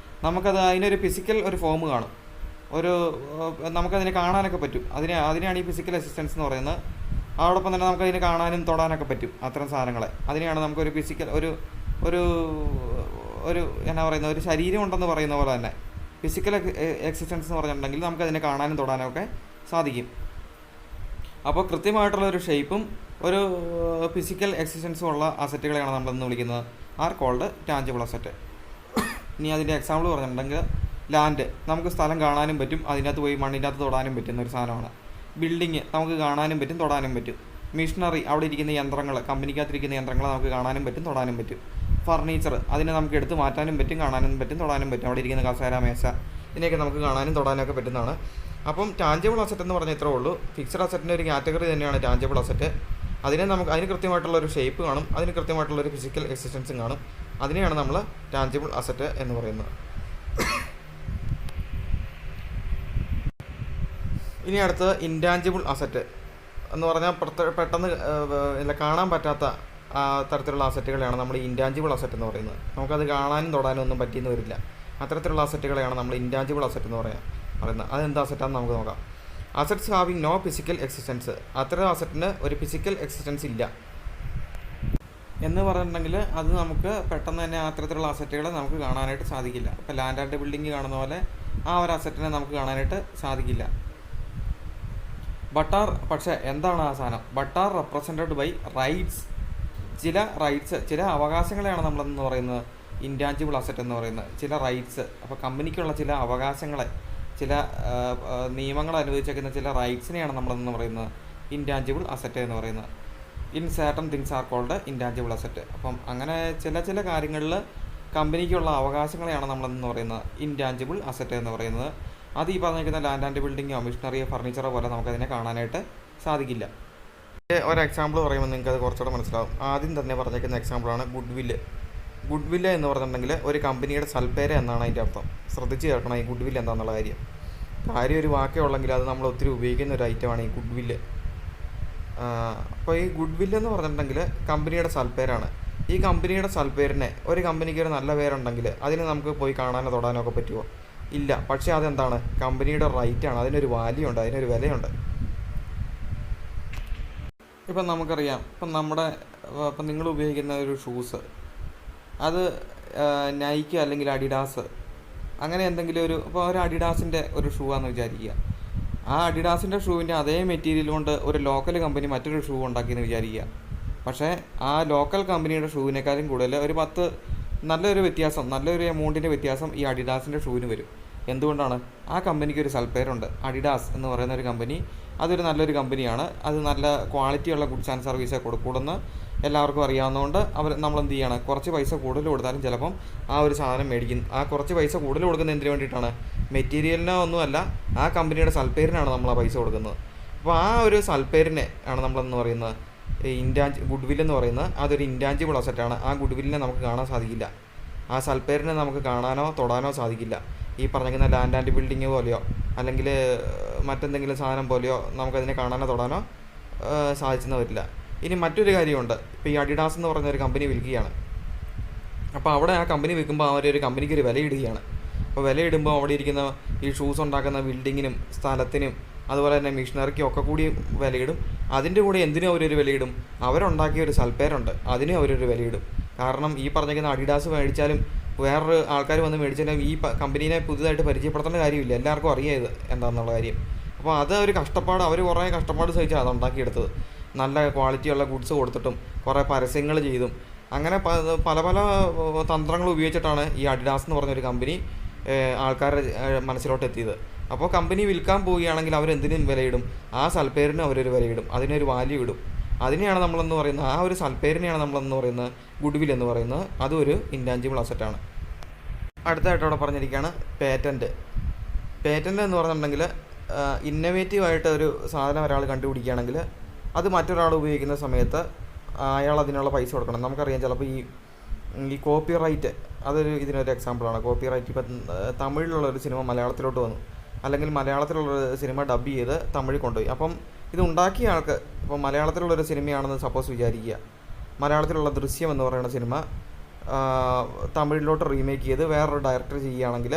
നമുക്കത് അതിനൊരു ഫിസിക്കൽ ഒരു ഫോം കാണും, ഒരു നമുക്കതിനെ കാണാനൊക്കെ പറ്റും. അതിനെയാണ് ഈ ഫിസിക്കൽ എക്സിസ്റ്റൻസ് എന്ന് പറയുന്നത്. അതോടൊപ്പം തന്നെ നമുക്കതിനെ കാണാനും തൊടാനൊക്കെ പറ്റും. അത്തരം സാധനങ്ങളെ അതിനെയാണ് നമുക്കൊരു ഫിസിക്കൽ ഒരു ഒരു ഒരു എന്നാ പറയുന്നത്, ഒരു ശരീരം ഉണ്ടെന്ന് പറയുന്ന പോലെ തന്നെ ഫിസിക്കൽ എക്സിസ്റ്റൻസ് എന്ന് പറഞ്ഞിട്ടുണ്ടെങ്കിൽ നമുക്കതിനെ കാണാനും തൊടാനും ഒക്കെ സാധിക്കും. അപ്പോൾ കൃത്യമായിട്ടുള്ള ഒരു ഷേപ്പും ഒരു ഫിസിക്കൽ എക്സിസ്റ്റൻസും ഉള്ള അസറ്റുകളെയാണ് നമ്മളെന്ന് വിളിക്കുന്നത് ആർ കോൾഡ് ടാഞ്ചിബിൾ അസറ്റ്. ഇനി അതിൻ്റെ എക്സാമ്പിൾ പറഞ്ഞിട്ടുണ്ടെങ്കിൽ ലാൻഡ്, നമുക്ക് സ്ഥലം കാണാനും പറ്റും, അതിനകത്ത് പോയി മണ്ണിൻ്റെ അകത്ത് തൊടാനും പറ്റുന്ന ഒരു സാധനമാണ്. ബിൽഡിങ് നമുക്ക് കാണാനും പറ്റും, തൊടാനും പറ്റും. മെഷീനറി, അവിടെ ഇരിക്കുന്ന യന്ത്രങ്ങൾ, കമ്പനിക്കകത്തിരിക്കുന്ന യന്ത്രങ്ങളെ നമുക്ക് കാണാനും പറ്റും, തൊടാനും പറ്റും. ഫർണിച്ചർ, അതിനെ നമുക്ക് എടുത്ത് മാറ്റാനും പറ്റും, കാണാനും പറ്റും, തൊടാനും പറ്റും. അവിടെ ഇരിക്കുന്ന കസേര, മേശ, ഇതിനെയൊക്കെ നമുക്ക് കാണാനും തൊടാനും ഒക്കെ പറ്റുന്നതാണ്. അപ്പം ടാഞ്ചിബിൾ അസറ്റ് എന്ന് പറഞ്ഞാൽ ഇത്രേ ഉള്ളൂ. ഫിക്സഡ് അസറ്റിൻ്റെ ഒരു കാറ്റഗറി തന്നെയാണ് ടാഞ്ചിബിൾ അസറ്റ്. അതിന് കൃത്യമായിട്ടുള്ള ഒരു ഷേപ്പ് കാണും, അതിന് കൃത്യമായിട്ടുള്ള ഒരു ഫിസിക്കൽ എക്സിസ്റ്റൻസും കാണും. അതിനെയാണ് നമ്മൾ ടാഞ്ചിബിൾ അസറ്റ് എന്ന് പറയുന്നത്. ഇനി അടുത്തത് ഇൻടാഞ്ചിബിൾ അസറ്റ് എന്ന് പറഞ്ഞാൽ പെട്ടെന്ന് കാണാൻ പറ്റാത്ത തരത്തിലുള്ള അസറ്റുകളെയാണ് നമ്മൾ ഇൻടാഞ്ചിബിൾ അസറ്റ് എന്ന് പറയുന്നത്. നമുക്കത് കാണാനും തൊടാനും ഒന്നും പറ്റിയെന്ന് വരില്ല. അത്തരത്തിലുള്ള അസറ്റുകളെയാണ് നമ്മൾ ഇൻടാഞ്ചിബിൾ അസറ്റ് എന്ന് പറയുന്നത്. അതെന്താ അസറ്റാണെന്ന് നമുക്ക് നോക്കാം. Assets having no physical existence, അത്തരം അസറ്റിന് ഒരു ഫിസിക്കൽ എക്സിസ്റ്റൻസ് ഇല്ല എന്ന് പറഞ്ഞിട്ടുണ്ടെങ്കിൽ അത് നമുക്ക് പെട്ടെന്ന് തന്നെ അത്തരത്തിലുള്ള അസറ്റുകളെ നമുക്ക് കാണാനായിട്ട് സാധിക്കില്ല. ഇപ്പോൾ ലാൻഡ് ആൻഡ് ബിൽഡിങ് കാണുന്ന പോലെ ആ ഒരു അസറ്റിനെ നമുക്ക് കാണാനായിട്ട് സാധിക്കില്ല. പക്ഷേ എന്താണ് ആ സാധനം? ബട്ടാർ റെപ്രസെൻറ്റഡ് ബൈ റൈറ്റ്സ്, ചില അവകാശങ്ങളെയാണ് നമ്മളെന്ന് പറയുന്നത് ഇൻടാഞ്ചിബിൾ അസറ്റ് എന്ന് പറയുന്നത്. ചില റൈറ്റ്സ്, അപ്പോൾ കമ്പനിക്കുള്ള ചില അവകാശങ്ങളെ, ചില നിയമങ്ങൾ അനുവദിച്ചേക്കുന്ന ചില റൈറ്റ്സിനെയാണ് നമ്മളെന്ന് പറയുന്നത് ഇൻറ്റാഞ്ചിബിൾ അസറ്റ് എന്ന് പറയുന്നത്. In certain things are called intangible asset. അപ്പം അങ്ങനെ ചില കാര്യങ്ങളിൽ കമ്പനിക്കുള്ള അവകാശങ്ങളെയാണ് നമ്മളെന്ന് പറയുന്നത് ഇൻറ്റാഞ്ചിബിൾ അസറ്റ് എന്ന് പറയുന്നത്. അത് ഈ പറഞ്ഞിരിക്കുന്ന ലാൻഡ് ആൻഡ് ബിൽഡിങ്ങോ മെഷീനറിയോ ഫർണിച്ചറോ പോലെ നമുക്കതിനെ കാണാനായിട്ട് സാധിക്കില്ല. ഒരു എക്സാമ്പിൾ പറയുമ്പോൾ നിങ്ങൾക്ക് അത് കുറച്ചുകൂടെ മനസ്സിലാവും. ആദ്യം തന്നെ പറഞ്ഞിരിക്കുന്ന എക്സാമ്പിളാണ് ഗുഡ് വില്ല് എന്ന് പറഞ്ഞിട്ടുണ്ടെങ്കിൽ ഒരു കമ്പനിയുടെ സൽപ്പേര് എന്നാണ് അതിൻ്റെ അർത്ഥം. ശ്രദ്ധിച്ച് കേൾക്കണം ഈ ഗുഡ് വില്ല് എന്താണെന്നുള്ള കാര്യം ഒരു വാക്കേ ഉള്ളെങ്കിൽ അത് നമ്മൾ ഒത്തിരി ഉപയോഗിക്കുന്ന ഒരു ഐറ്റമാണ് ഈ ഗുഡ് വില്ല്. അപ്പോൾ ഈ ഗുഡ് വില്ല് എന്ന് പറഞ്ഞിട്ടുണ്ടെങ്കിൽ കമ്പനിയുടെ സൽപ്പേരാണ്. ഈ കമ്പനിയുടെ സൽപ്പേരിനെ ഒരു കമ്പനിക്ക് ഒരു നല്ല പേരുണ്ടെങ്കിൽ അതിന് നമുക്ക് പോയി കാണാനോ തൊടാനോ ഒക്കെ പറ്റുമോ? ഇല്ല. പക്ഷേ അതെന്താണ്? കമ്പനിയുടെ റൈറ്റാണ്. അതിനൊരു വാല്യൂ ഉണ്ട്, അതിനൊരു വിലയുണ്ട്. ഇപ്പം നമുക്കറിയാം, ഇപ്പം നിങ്ങൾ ഉപയോഗിക്കുന്ന ഒരു ഷൂസ്, അത് നൈക്ക് അല്ലെങ്കിൽ അഡിഡാസ് അങ്ങനെ എന്തെങ്കിലും ഇപ്പോൾ ഒരു അഡിഡാസിൻ്റെ ഒരു ഷൂ ആണെന്ന് വിചാരിക്കുക. ആ അഡിഡാസിൻ്റെ ഷൂവിൻ്റെ അതേ മെറ്റീരിയൽ കൊണ്ട് ഒരു ലോക്കൽ കമ്പനി മറ്റൊരു ഷൂ ഉണ്ടാക്കിയെന്ന് വിചാരിക്കുക. പക്ഷേ ആ ലോക്കൽ കമ്പനിയുടെ ഷൂവിനേക്കാളും കൂടുതൽ നല്ലൊരു എമൗണ്ടിൻ്റെ വ്യത്യാസം ഈ അഡിഡാസിൻ്റെ ഷൂവിന് വരും. എന്തുകൊണ്ടാണ്? ആ കമ്പനിക്ക് ഒരു സൽപ്പേരുണ്ട്. അഡിഡാസ് എന്ന് പറയുന്ന ഒരു കമ്പനി അതൊരു നല്ലൊരു കമ്പനിയാണ്. അത് നല്ല ക്വാളിറ്റിയുള്ള ഗുഡ്സ് ആൻഡ് സർവീസേ കൊടുക്കൂടെന്ന് എല്ലാവർക്കും അറിയാവുന്നതുകൊണ്ട് നമ്മളെന്ത് ചെയ്യാണ്? കുറച്ച് പൈസ കൂടുതൽ കൊടുത്താലും ചിലപ്പം ആ ഒരു സാധനം മേടിക്കും. ആ കുറച്ച് പൈസ കൂടുതൽ കൊടുക്കുന്നത് എന്തിനു വേണ്ടിയിട്ടാണ്? മെറ്റീരിയലിനോ ഒന്നുമല്ല, ആ കമ്പനിയുടെ സൽപ്പേരിനാണ് നമ്മൾ ആ പൈസ കൊടുക്കുന്നത്. അപ്പോൾ ആ ഒരു സൽപ്പേരിനെ ആണ് നമ്മളെന്ന് പറയുന്നത് ഗുഡ് വില്ല് എന്ന് പറയുന്നത്. അതൊരു ഇൻറ്റാഞ്ചിബിൾ അസറ്റാണ്. ആ ഗുഡ് വില്ലിനെ നമുക്ക് കാണാൻ സാധിക്കില്ല. ആ സൽപ്പേരിനെ നമുക്ക് കാണാനോ തൊടാനോ സാധിക്കില്ല. ഈ പറഞ്ഞിരിക്കുന്ന ലാൻഡ് ആൻഡ് ബിൽഡിങ് പോലെയോ അല്ലെങ്കിൽ മറ്റെന്തെങ്കിലും സാധനം പോലെയോ നമുക്കതിനെ കാണാനോ തൊടാനോ സാധിച്ചെന്ന് വരില്ല. ഇനി മറ്റൊരു കാര്യമുണ്ട്. ഇപ്പോൾ ഈ അഡിഡാസ് എന്ന് പറയുന്ന ഒരു കമ്പനി വിൽക്കുകയാണ്. അപ്പോൾ അവിടെ ആ കമ്പനി വിൽക്കുമ്പോൾ അവരൊരു കമ്പനിക്ക് ഒരു വിലയിടുകയാണ്. അപ്പോൾ വിലയിടുമ്പോൾ അവിടെ ഇരിക്കുന്ന ഈ ഷൂസ് ഉണ്ടാക്കുന്ന ബിൽഡിങ്ങിനും സ്ഥലത്തിനും അതുപോലെ തന്നെ മെഷീനറിക്കും ഒക്കെ കൂടി വിലയിടും. അതിൻ്റെ കൂടെ എന്തിനും അവരൊരു വിലയിടും? അവരുണ്ടാക്കിയ ഒരു സൽപ്പേരുണ്ട്, അതിനും അവരൊരു വിലയിടും. കാരണം ഈ പറഞ്ഞിരിക്കുന്ന അഡിഡാസ് മേടിച്ചാലും വേറൊരു ആൾക്കാർ വന്ന് മേടിച്ചാലും ഈ കമ്പനീനെ പുതുതായിട്ട് പരിചയപ്പെടുത്തേണ്ട കാര്യമില്ല. എല്ലാവർക്കും അറിയാം ഇത് എന്താണെന്നുള്ള കാര്യം. അപ്പോൾ അത് ഒരു കഷ്ടപ്പാട്, അവർ കുറേ കഷ്ടപ്പാട് സഹിച്ചാണ് അത് ഉണ്ടാക്കിയെടുത്തത്. നല്ല ക്വാളിറ്റിയുള്ള ഗുഡ്സ് കൊടുത്തിട്ടും കുറേ പരസ്യങ്ങൾ ചെയ്തും അങ്ങനെ പല തന്ത്രങ്ങൾ ഉപയോഗിച്ചിട്ടാണ് ഈ അഡിഡാസ് എന്ന് പറഞ്ഞൊരു കമ്പനി ആൾക്കാരുടെ മനസ്സിലോട്ട് എത്തിയത്. അപ്പോൾ കമ്പനി വിൽക്കാൻ പോവുകയാണെങ്കിൽ അവരെന്തിനും വിലയിടും? ആ സൽപ്പേരിനും അവരൊരു വിലയിടും, അതിനൊരു വാല്യൂ ഇടും. അതിനെയാണ് നമ്മളെന്ന് പറയുന്നത്, ആ ഒരു സൽപ്പേരിനെയാണ് നമ്മളെന്ന് പറയുന്നത് ഗുഡ് വിൽ എന്ന് പറയുന്നത്. അതും ഒരു ഇൻറ്റാഞ്ചിബിൾ അസറ്റാണ്. അടുത്തതായിട്ട് അവിടെ പറഞ്ഞിരിക്കുകയാണ് പേറ്റൻറ്റ് എന്ന് പറഞ്ഞിട്ടുണ്ടെങ്കിൽ ഇന്നവേറ്റീവായിട്ട് ഒരു സാധനം ഒരാൾ കണ്ടുപിടിക്കുകയാണെങ്കിൽ അത് മറ്റൊരാൾ ഉപയോഗിക്കുന്ന സമയത്ത് അയാൾ അതിനുള്ള പൈസ കൊടുക്കണം. നമുക്കറിയാം ചിലപ്പോൾ ഈ കോപ്പി റൈറ്റ് അതൊരു ഇതിനൊരു എക്സാമ്പിളാണ്. കോപ്പി റൈറ്റ് ഇപ്പം തമിഴിലുള്ളൊരു സിനിമ മലയാളത്തിലോട്ട് വന്നു, അല്ലെങ്കിൽ മലയാളത്തിലുള്ളൊരു സിനിമ ഡബ് ചെയ്ത് തമിഴിൽ കൊണ്ടുപോയി. അപ്പം ഇത് ഉണ്ടാക്കിയ ആൾക്ക് ഇപ്പോൾ മലയാളത്തിലുള്ളൊരു സിനിമയാണെന്ന് സപ്പോസ് വിചാരിക്കുക. മലയാളത്തിലുള്ള ദൃശ്യം എന്ന് പറയുന്ന സിനിമ തമിഴിലോട്ട് റീമേക്ക് ചെയ്ത് വേറൊരു ഡയറക്ടർ ചെയ്യുകയാണെങ്കിൽ,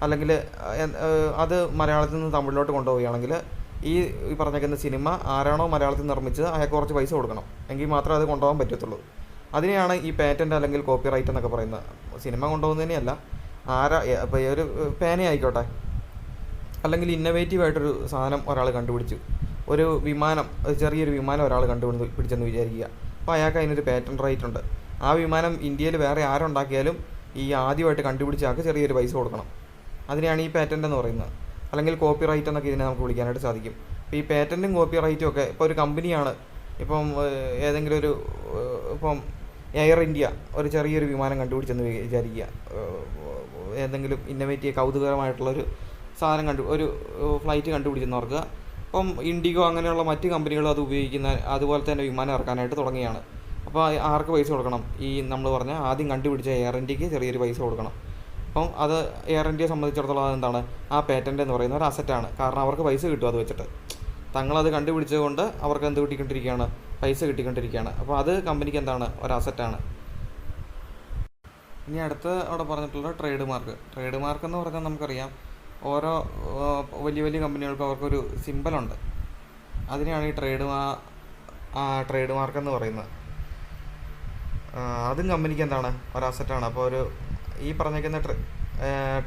അല്ലെങ്കിൽ അത് മലയാളത്തിൽ നിന്ന് തമിഴിലോട്ട് കൊണ്ടുപോവുകയാണെങ്കിൽ ഈ പറഞ്ഞിരിക്കുന്ന സിനിമ ആരാണോ മലയാളത്തിൽ നിർമ്മിച്ചത് അയാൾക്ക് കുറച്ച് പൈസ കൊടുക്കണം, എങ്കിൽ മാത്രമേ അത് കൊണ്ടുപോകാൻ പറ്റത്തുള്ളൂ. അതിനെയാണ് ഈ പേറ്റൻ്റ് അല്ലെങ്കിൽ കോപ്പി റൈറ്റ് എന്നൊക്കെ പറയുന്നത്. സിനിമ കൊണ്ടുപോകുന്നതിനെയല്ല, ഇപ്പോൾ ഒരു പേന ആയിക്കോട്ടെ, അല്ലെങ്കിൽ ഇന്നവേറ്റീവായിട്ടൊരു സാധനം ഒരാൾ കണ്ടുപിടിച്ചു, ഒരു വിമാനം, ചെറിയൊരു വിമാനം ഒരാൾ കണ്ടുപിടിച്ചെന്ന് വിചാരിക്കുക. അപ്പോൾ അയാൾക്ക് അതിനൊരു പേറ്റൻറ്റ് റൈറ്റ് ഉണ്ട്. ആ വിമാനം ഇന്ത്യയിൽ വേറെ ആരുണ്ടാക്കിയാലും ഈ ആദ്യമായിട്ട് കണ്ടുപിടിച്ച ആൾക്ക് ചെറിയൊരു പൈസ കൊടുക്കണം. അതിനെയാണ് ഈ പേറ്റൻ്റ് എന്ന് പറയുന്നത്, അല്ലെങ്കിൽ കോപ്പി റൈറ്റ് എന്നൊക്കെ ഇതിനെ നമുക്ക് വിളിക്കാനായിട്ട് സാധിക്കും. ഇപ്പോൾ ഈ പേറ്റൻറ്റും കോപ്പി റൈറ്റും ഒക്കെ ഇപ്പോൾ ഒരു കമ്പനിയാണ്, ഇപ്പം ഏതെങ്കിലും ഇപ്പം എയർ ഇന്ത്യ ഒരു ചെറിയൊരു വിമാനം കണ്ടുപിടിച്ചെന്ന് വിചാരിക്കുക. ഏതെങ്കിലും ഇന്നോവേറ്റീവ് കൗതുകരമായിട്ടുള്ളൊരു സാധനം ഒരു ഫ്ലൈറ്റ് കണ്ടുപിടിച്ചെന്ന് ഓർക്കുക. അപ്പം ഇൻഡിഗോ അങ്ങനെയുള്ള മറ്റ് കമ്പനികളും അത് ഉപയോഗിക്കുന്ന അതുപോലെ തന്നെ വിമാനം ഇറക്കാനായിട്ട് തുടങ്ങിയാണ്. അപ്പോൾ ആർക്ക് പൈസ കൊടുക്കണം? ഈ നമ്മൾ പറഞ്ഞ ആദ്യം കണ്ടുപിടിച്ച എയർ ഇന്ത്യക്ക് ചെറിയൊരു പൈസ കൊടുക്കണം. അപ്പം അത് എയർ ഇന്ത്യയെ സംബന്ധിച്ചിടത്തോളം അതെന്താണ്? ആ പേറ്റൻ്റ് എന്ന് പറയുന്ന ഒരു അസറ്റാണ്. കാരണം അവർക്ക് പൈസ കിട്ടും അത് വെച്ചിട്ട്. തങ്ങളത് കണ്ടുപിടിച്ചത് കൊണ്ട് അവർക്ക് എന്ത് കിട്ടിക്കൊണ്ടിരിക്കുകയാണ്? പൈസ കിട്ടിക്കൊണ്ടിരിക്കുകയാണ്. അപ്പോൾ അത് കമ്പനിക്ക് എന്താണ്? ഒരു അസറ്റാണ്. ഇനി അടുത്ത് അവിടെ പറഞ്ഞിട്ടുള്ള ട്രേഡ് മാർക്ക് എന്ന് പറഞ്ഞാൽ നമുക്കറിയാം, ഓരോ വലിയ വലിയ കമ്പനികൾക്കും അവർക്കൊരു സിമ്പലുണ്ട്. അതിനെയാണ് ഈ ട്രേഡ് മാർക്ക് എന്ന് പറയുന്നത്. അതും കമ്പനിക്ക് എന്താണ്? ഒരു അസറ്റാണ്. അപ്പോൾ ഈ പറഞ്ഞിരിക്കുന്ന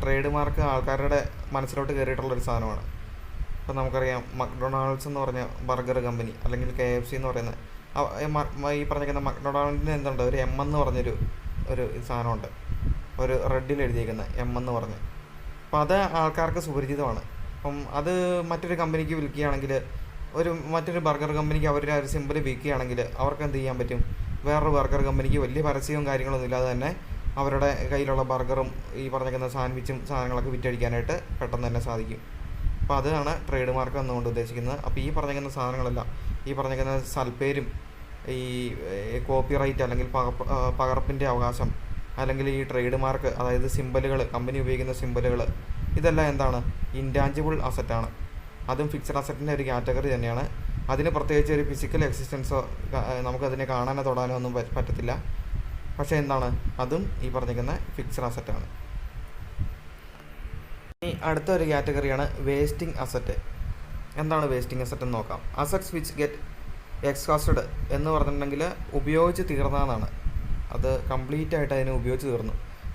ട്രേഡ് മാർക്ക് ആൾക്കാരുടെ മനസ്സിലോട്ട് കയറിയിട്ടുള്ളൊരു സാധനമാണ്. ഇപ്പോൾ നമുക്കറിയാം മക്ഡൊണാൾഡ്സ് എന്ന് പറഞ്ഞ ബർഗർ കമ്പനി, അല്ലെങ്കിൽ KFC എന്ന് പറയുന്ന ഈ പറഞ്ഞിരിക്കുന്ന മക്ഡൊണാൾഡിന് എന്തുണ്ട്? ഒരു M എന്ന് പറഞ്ഞൊരു സാധനമുണ്ട്, ഒരു റെഡിൽ എഴുതിയിരിക്കുന്ന M എന്ന് പറഞ്ഞ്. അപ്പോൾ അത് ആൾക്കാർക്ക് സുപരിചിതമാണ്. അപ്പം അത് മറ്റൊരു കമ്പനിക്ക് വിൽക്കുകയാണെങ്കിൽ മറ്റൊരു ബർഗർ കമ്പനിക്ക് അവരുടെ ഒരു സിമ്പിൾ വിൽക്കുകയാണെങ്കിൽ അവർക്ക് എന്ത് ചെയ്യാൻ പറ്റും? വേറൊരു ബർഗർ കമ്പനിക്ക് വലിയ പരസ്യവും കാര്യങ്ങളൊന്നും ഇല്ലാതെ തന്നെ അവരുടെ കയ്യിലുള്ള ബർഗറും ഈ പറഞ്ഞിരിക്കുന്ന സാൻഡ്വിച്ചും സാധനങ്ങളൊക്കെ വിറ്റഴിക്കാനായിട്ട് പെട്ടെന്ന് തന്നെ സാധിക്കും. അപ്പോൾ അതാണ് ട്രേഡ് മാർക്ക് എന്നുകൊണ്ട് ഉദ്ദേശിക്കുന്നത്. അപ്പോൾ ഈ പറഞ്ഞിരിക്കുന്ന സാധനങ്ങളെല്ലാം, ഈ പറഞ്ഞിരിക്കുന്ന സൽപ്പേരും ഈ കോപ്പിറൈറ്റ് അല്ലെങ്കിൽ പകർപ്പിൻ്റെ അവകാശം അല്ലെങ്കിൽ ഈ ട്രേഡ് മാർക്ക്, അതായത് സിമ്പലുകൾ, കമ്പനി ഉപയോഗിക്കുന്ന സിമ്പലുകൾ, ഇതെല്ലാം എന്താണ്? ഇൻറ്റാഞ്ചിബിൾ അസറ്റാണ്. അതും ഫിക്സഡ് അസറ്റിൻ്റെ ഒരു കാറ്റഗറി തന്നെയാണ്. അതിന് പ്രത്യേകിച്ച് ഒരു ഫിസിക്കൽ എക്സിസ്റ്റൻസോ നമുക്കതിനെ കാണാനോ തൊടാനോ ഒന്നും പറ്റത്തില്ല. പക്ഷേ എന്താണ്? അതും ഈ പറഞ്ഞിരിക്കുന്ന ഫിക്സഡ് അസറ്റാണ്. ഇനി അടുത്ത ഒരു കാറ്റഗറിയാണ് വേസ്റ്റിംഗ് അസറ്റ്. എന്താണ് വേസ്റ്റിംഗ് അസറ്റ് എന്ന് നോക്കാം. അസറ്റ്സ് വിച്ച് ഗെറ്റ് എക്സ്ഹോസ്റ്റഡ് എന്ന് പറഞ്ഞിട്ടുണ്ടെങ്കിൽ ഉപയോഗിച്ച് തീർന്നതാണ്. അത് കംപ്ലീറ്റ് ആയിട്ട് അതിനെ ഉപയോഗിച്ച് തീർന്നു.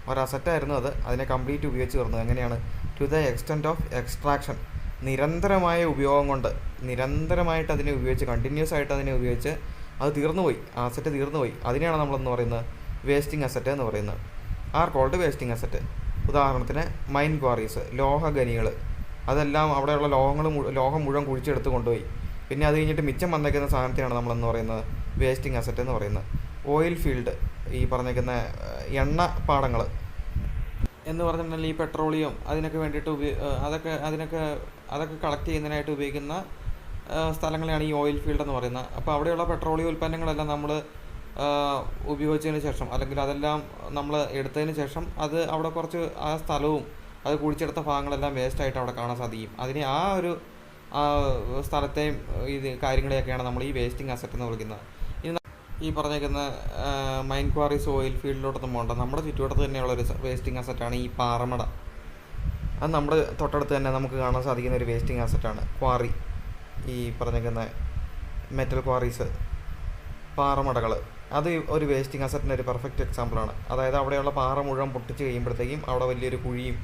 ഒരു അസറ്റായിരുന്നു അത്, അതിനെ കംപ്ലീറ്റ് ഉപയോഗിച്ച് തീർന്നു. എങ്ങനെയാണ്? To the extent of extraction. നിരന്തരമായ ഉപയോഗം കൊണ്ട്, നിരന്തരമായിട്ട് അതിനെ ഉപയോഗിച്ച്, കണ്ടിന്യൂസ് ആയിട്ട് അതിനെ ഉപയോഗിച്ച് അത് തീർന്നുപോയി, ആ അസറ്റ് തീർന്നുപോയി. അതിനെയാണ് നമ്മളെന്ന് പറയുന്നത് വേസ്റ്റിംഗ് അസറ്റ് എന്ന് പറയുന്നത്. Are called wasting asset. ഉദാഹരണത്തിന് മൈൻ ക്വാറീസ്, ലോഹഖനികൾ, അതെല്ലാം അവിടെയുള്ള ലോഹം മുഴുവൻ കുഴിച്ചെടുത്ത് കൊണ്ടുപോയി. പിന്നെ അത് കഴിഞ്ഞിട്ട് മിച്ചം വന്നേക്കുന്ന സാധനത്തെയാണ് നമ്മളെന്ന് പറയുന്നത് വേസ്റ്റിംഗ് അസറ്റ് എന്ന് പറയുന്നത്. ഓയിൽ ഫീൽഡ്, ഈ പറഞ്ഞേക്കുന്ന എണ്ണപ്പാടങ്ങൾ എന്ന് പറഞ്ഞിട്ടുണ്ടെങ്കിൽ ഈ പെട്രോളിയം അതിനൊക്കെ വേണ്ടിയിട്ട് അതൊക്കെ കളക്ട് ചെയ്യുന്നതിനായിട്ട് ഉപയോഗിക്കുന്ന സ്ഥലങ്ങളെയാണ് ഈ ഓയിൽ ഫീൽഡ് എന്ന് പറയുന്നത്. അപ്പോൾ അവിടെയുള്ള പെട്രോളിയം ഉൽപ്പന്നങ്ങളെല്ലാം നമ്മൾ ഉപയോഗിച്ചതിന് ശേഷം, അല്ലെങ്കിൽ അതെല്ലാം നമ്മൾ എടുത്തതിന് ശേഷം, അത് അവിടെ കുറച്ച് ആ സ്ഥലവും അത് കുഴിച്ചെടുത്ത ഭാഗങ്ങളെല്ലാം വേസ്റ്റായിട്ട് അവിടെ കാണാൻ സാധിക്കും. അതിനെ ആ ഒരു സ്ഥലത്തെയും ഇത് കാര്യങ്ങളെയൊക്കെയാണ് നമ്മൾ ഈ വേസ്റ്റിംഗ് അസറ്റ് എന്ന് വിളിക്കുന്നത്. ഈ പറഞ്ഞേക്കുന്ന മൈൻ ക്വാറീസ്, ഓയിൽ ഫീൽഡിലോട്ടൊന്നും പോകണ്ട, നമ്മുടെ ചുറ്റുവട്ടത്ത് തന്നെയുള്ളൊരു വേസ്റ്റിംഗ് അസറ്റാണ് ഈ പാറമട. അത് നമ്മുടെ തൊട്ടടുത്ത് തന്നെ നമുക്ക് കാണാൻ സാധിക്കുന്ന ഒരു വേസ്റ്റിംഗ് അസറ്റാണ് ക്വാറി. ഈ പറഞ്ഞേക്കുന്ന മെറ്റൽ ക്വാറീസ്, പാറമടകൾ, അത് ഒരു വേസ്റ്റിംഗ് അസറ്റിൻ്റെ ഒരു പെർഫെക്റ്റ് എക്സാമ്പിളാണ്. അതായത് അവിടെയുള്ള പാറ മുഴുവൻ പൊട്ടിച്ച് കഴിയുമ്പോഴത്തേക്കും അവിടെ വലിയൊരു കുഴിയും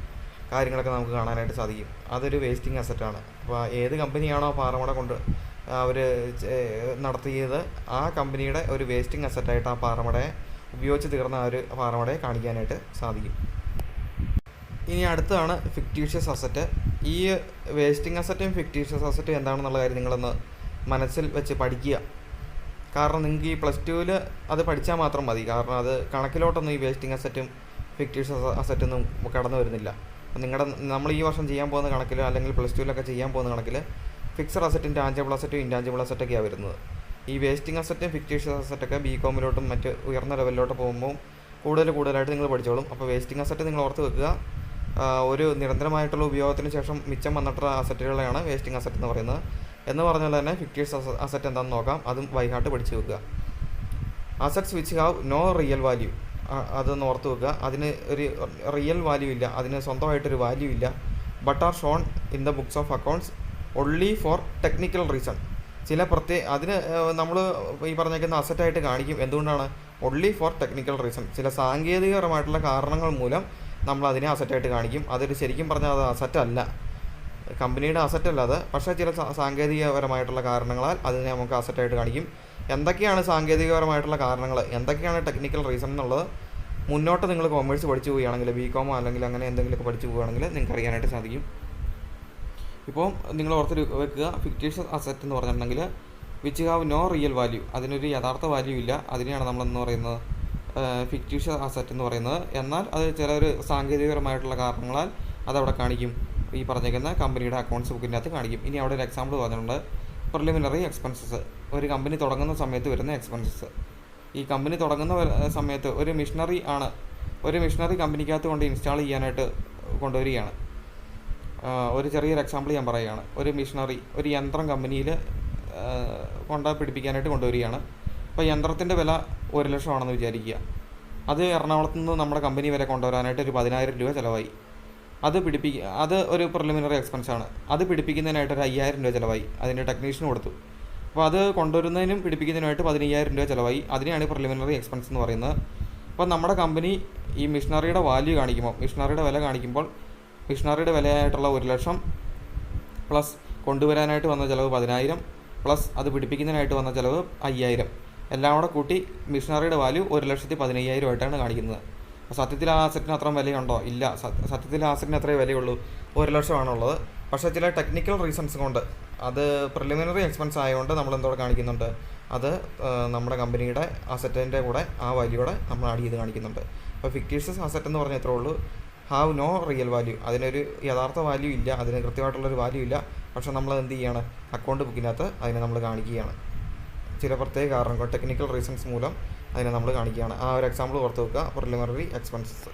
കാര്യങ്ങളൊക്കെ നമുക്ക് കാണാനായിട്ട് സാധിക്കും. അതൊരു വേസ്റ്റിംഗ് അസറ്റാണ്. അപ്പോൾ ഏത് കമ്പനിയാണോ പാറമട കൊണ്ട് അവർ നടത്തിയത്, ആ കമ്പനിയുടെ ഒരു വേസ്റ്റിംഗ് അസറ്റായിട്ട് ആ പാറമടയെ ഉപയോഗിച്ച് തീർന്ന ആ ഒരു പാറമടയെ കാണിക്കാനായിട്ട് സാധിക്കും. ഇനി അടുത്തതാണ് ഫിക്റ്റീഷ്യസ് അസറ്റ്. ഈ വേസ്റ്റിംഗ് അസറ്റും ഫിക്റ്റീഷ്യസ് അസറ്റും എന്താണെന്നുള്ള കാര്യം നിങ്ങളൊന്ന് മനസ്സിൽ വെച്ച് പഠിക്കുക. കാരണം നിങ്ങൾക്ക് ഈ +2 അത് പഠിച്ചാൽ മാത്രം മതി. കാരണം അത് കണക്കിലോട്ടൊന്നും ഈ വേസ്റ്റിംഗ് അസറ്റും ഫിക്റ്റീഷ്യസ് അസറ്റൊന്നും കടന്നു വരുന്നില്ല. നമ്മൾ ഈ വർഷം ചെയ്യാൻ പോകുന്ന കണക്കിൽ, അല്ലെങ്കിൽ +2 ചെയ്യാൻ പോകുന്ന കണക്കിൽ ഫിക്സഡ് അസറ്റും ടാഞ്ചിബിൾ അസറ്റും ഇൻടാഞ്ചിബിൾ അസറ്റൊക്കെയാണ് വരുന്നത്. ഈ വേസ്റ്റിംഗ് അസറ്റും ഫിക്റ്റീഷ്യസ് അസറ്റൊക്കെ BCom മറ്റ് ഉയർന്ന ലെവലിലോട്ട് പോകുമ്പോൾ കൂടുതലായിട്ട് നിങ്ങൾ പഠിച്ചോളും. അപ്പോൾ വേസ്റ്റിംഗ് അസറ്റ് നിങ്ങൾ ഓർത്ത് വെക്കുക. ഒരു നിരന്തരമായിട്ടുള്ള ഉപയോഗത്തിന് ശേഷം മിച്ചം വന്നിട്ടുള്ള അസറ്റുകളെയാണ് വേസ്റ്റിംഗ് അസറ്റ് എന്ന് പറയുന്നത്. എന്ന് പറഞ്ഞാൽ തന്നെ ഫിക്റ്റീഷ്യസ് അസറ്റ് എന്താണെന്ന് നോക്കാം. അതും ബൈഹാർട്ട് പഠിച്ചു വെക്കുക. Assets which have no real value, അതൊന്ന് ഓർത്ത് വെക്കുക. അതിന് ഒരു റിയൽ വാല്യൂ ഇല്ല, അതിന് സ്വന്തമായിട്ടൊരു വാല്യൂ ഇല്ല. But are shown in the books of accounts only for technical reason. അതിന് നമ്മൾ ഈ പറഞ്ഞേക്കുന്ന അസറ്റായിട്ട് കാണിക്കും. എന്തുകൊണ്ടാണ്? Only for technical reason. ചില സാങ്കേതികപരമായിട്ടുള്ള കാരണങ്ങൾ മൂലം നമ്മൾ അതിനെ അസറ്റായിട്ട് കാണിക്കും. അതൊരു ശരിക്കും പറഞ്ഞാൽ അത് അസറ്റല്ല, കമ്പനിയുടെ അസറ്റല്ല അത്. പക്ഷേ ചില സാങ്കേതികപരമായിട്ടുള്ള കാരണങ്ങളാൽ അതിനെ നമുക്ക് അസറ്റായിട്ട് കാണിക്കും. എന്തൊക്കെയാണ് സാങ്കേതികപരമായിട്ടുള്ള കാരണങ്ങൾ, എന്തൊക്കെയാണ് ടെക്നിക്കൽ റീസൺ എന്നുള്ളത് മുന്നോട്ട് നിങ്ങൾ കോമേഴ്സ് പഠിച്ചു പോവുകയാണെങ്കിൽ, BCom അല്ലെങ്കിൽ അങ്ങനെ എന്തെങ്കിലുമൊക്കെ പഠിച്ചു പോവുകയാണെങ്കിൽ നിങ്ങൾക്ക് അറിയാനായിട്ട് സാധിക്കും. ഇപ്പോൾ നിങ്ങൾ ഓർത്ത് വെക്കുക, ഫിക്റ്റീഷ്യസ് അസറ്റ് എന്ന് പറഞ്ഞിട്ടുണ്ടെങ്കിൽ which have no real value, അതിനൊരു യഥാർത്ഥ വാല്യൂ ഇല്ല. അതിനെയാണ് നമ്മളെന്ന് പറയുന്നത് ഫിക്റ്റീഷ്യസ് അസറ്റ് എന്ന് പറയുന്നത്. എന്നാൽ അത് ചില സാങ്കേതികപരമായിട്ടുള്ള കാരണങ്ങളാൽ അതവിടെ കാണിക്കും. ഈ പറഞ്ഞേക്കുന്ന കമ്പനിയുടെ അക്കൗണ്ട്സ് ബുക്കിൻ്റെ അകത്ത് കാണിക്കും. ഇനി അവിടെ ഒരു എക്സാമ്പിൾ പറഞ്ഞിട്ടുണ്ട്, പ്രിലിമിനറി എക്സ്പെൻസസ്. ഒരു കമ്പനി തുടങ്ങുന്ന സമയത്ത് വരുന്ന എക്സ്പെൻസസ്. ഈ കമ്പനി തുടങ്ങുന്ന സമയത്ത് ഒരു മിഷനറി കമ്പനിക്കകത്ത് കൊണ്ട് ഇൻസ്റ്റാൾ ചെയ്യാനായിട്ട് കൊണ്ടുവരികയാണ്. ഒരു ചെറിയൊരു എക്സാമ്പിൾ ഞാൻ പറയുകയാണ്. ഒരു യന്ത്രം കമ്പനിയിൽ പിടിപ്പിക്കാനായിട്ട് കൊണ്ടുവരികയാണ്. അപ്പോൾ യന്ത്രത്തിൻ്റെ വില 1,00,000 ആണെന്ന് വിചാരിക്കുക. അത് എറണാകുളത്ത് നിന്ന് നമ്മുടെ കമ്പനി വരെ കൊണ്ടുവരാനായിട്ട് ഒരു 10,000 രൂപ ചിലവായി. അത് ഒരു പ്രിലിമിനറി എക്സ്പെൻസാണ്. അത് പിടിപ്പിക്കുന്നതിനായിട്ട് ഒരു 5,000 രൂപ ചിലവായി. അതിൻ്റെ ടെക്നീഷ്യന് കൊടുത്തു. അപ്പോൾ അത് കൊണ്ടുവരുന്നതിനും പിടിപ്പിക്കുന്നതിനായിട്ട് 15,000 രൂപ ചിലവായി. അതിനെയാണ് പ്രിലിമിനറി എക്സ്പെൻസ് എന്ന് പറയുന്നത്. അപ്പോൾ നമ്മുടെ കമ്പനി ഈ മിഷനറിയുടെ വാല്യൂ കാണിക്കുമ്പോൾ, മിഷനറിയുടെ വില കാണിക്കുമ്പോൾ, മിഷനറിയുടെ വിലയായിട്ടുള്ള 1,00,000 പ്ലസ് കൊണ്ടുവരാനായിട്ട് വന്ന ചിലവ് 10,000 പ്ലസ് അത് പിടിപ്പിക്കുന്നതിനായിട്ട് വന്ന ചിലവ് 5,000 എല്ലാം കൂടെ കൂട്ടി മിഷനറിയുടെ വാല്യൂ 1,15,000 ആയിട്ടാണ് കാണിക്കുന്നത്. അപ്പോൾ സത്യത്തിൽ ആ അസറ്റിന് അത്രയും വിലയുണ്ടോ? ഇല്ല. സത്യത്തിൽ ആ അസറ്റിന് അത്രയും വിലയുള്ളൂ, 1,00,000 ആണുള്ളത്. പക്ഷേ ചില ടെക്നിക്കൽ റീസൺസ് കൊണ്ട് അത് പ്രിലിമിനറി എക്സ്പെൻസ് ആയതുകൊണ്ട് നമ്മൾ എന്തോടെ കാണിക്കുന്നുണ്ട്, അത് നമ്മുടെ കമ്പനിയുടെ അസറ്റിൻ്റെ കൂടെ ആ വാല്യൂടെ നമ്മൾ ആഡ് ചെയ്ത് കാണിക്കുന്നുണ്ട്. അപ്പോൾ ഫിക്റ്റീഷ്യസ് അസറ്റ് എന്ന് പറഞ്ഞാൽ ഇത്രേ ഉള്ളൂ, ഹാവ് നോ റിയൽ വാല്യൂ, അതിനൊരു യഥാർത്ഥ വാല്യൂ ഇല്ല, അതിന് കൃത്യമായിട്ടുള്ളൊരു വാല്യൂ ഇല്ല. പക്ഷേ നമ്മൾ എന്ത് ചെയ്യാണ്, അക്കൗണ്ട് ബുക്കിനകത്ത് അതിനെ നമ്മൾ കാണിക്കുകയാണ്. ചില പ്രത്യേക കാരണങ്ങൾ, ടെക്നിക്കൽ റീസൺസ് മൂലം അതിനെ നമ്മൾ കാണിക്കുകയാണ്. ആ ഒരു എക്സാമ്പിൾ ഓർത്ത് വെക്കുക, പ്രിലിമിനറി എക്സ്പെൻസസ്.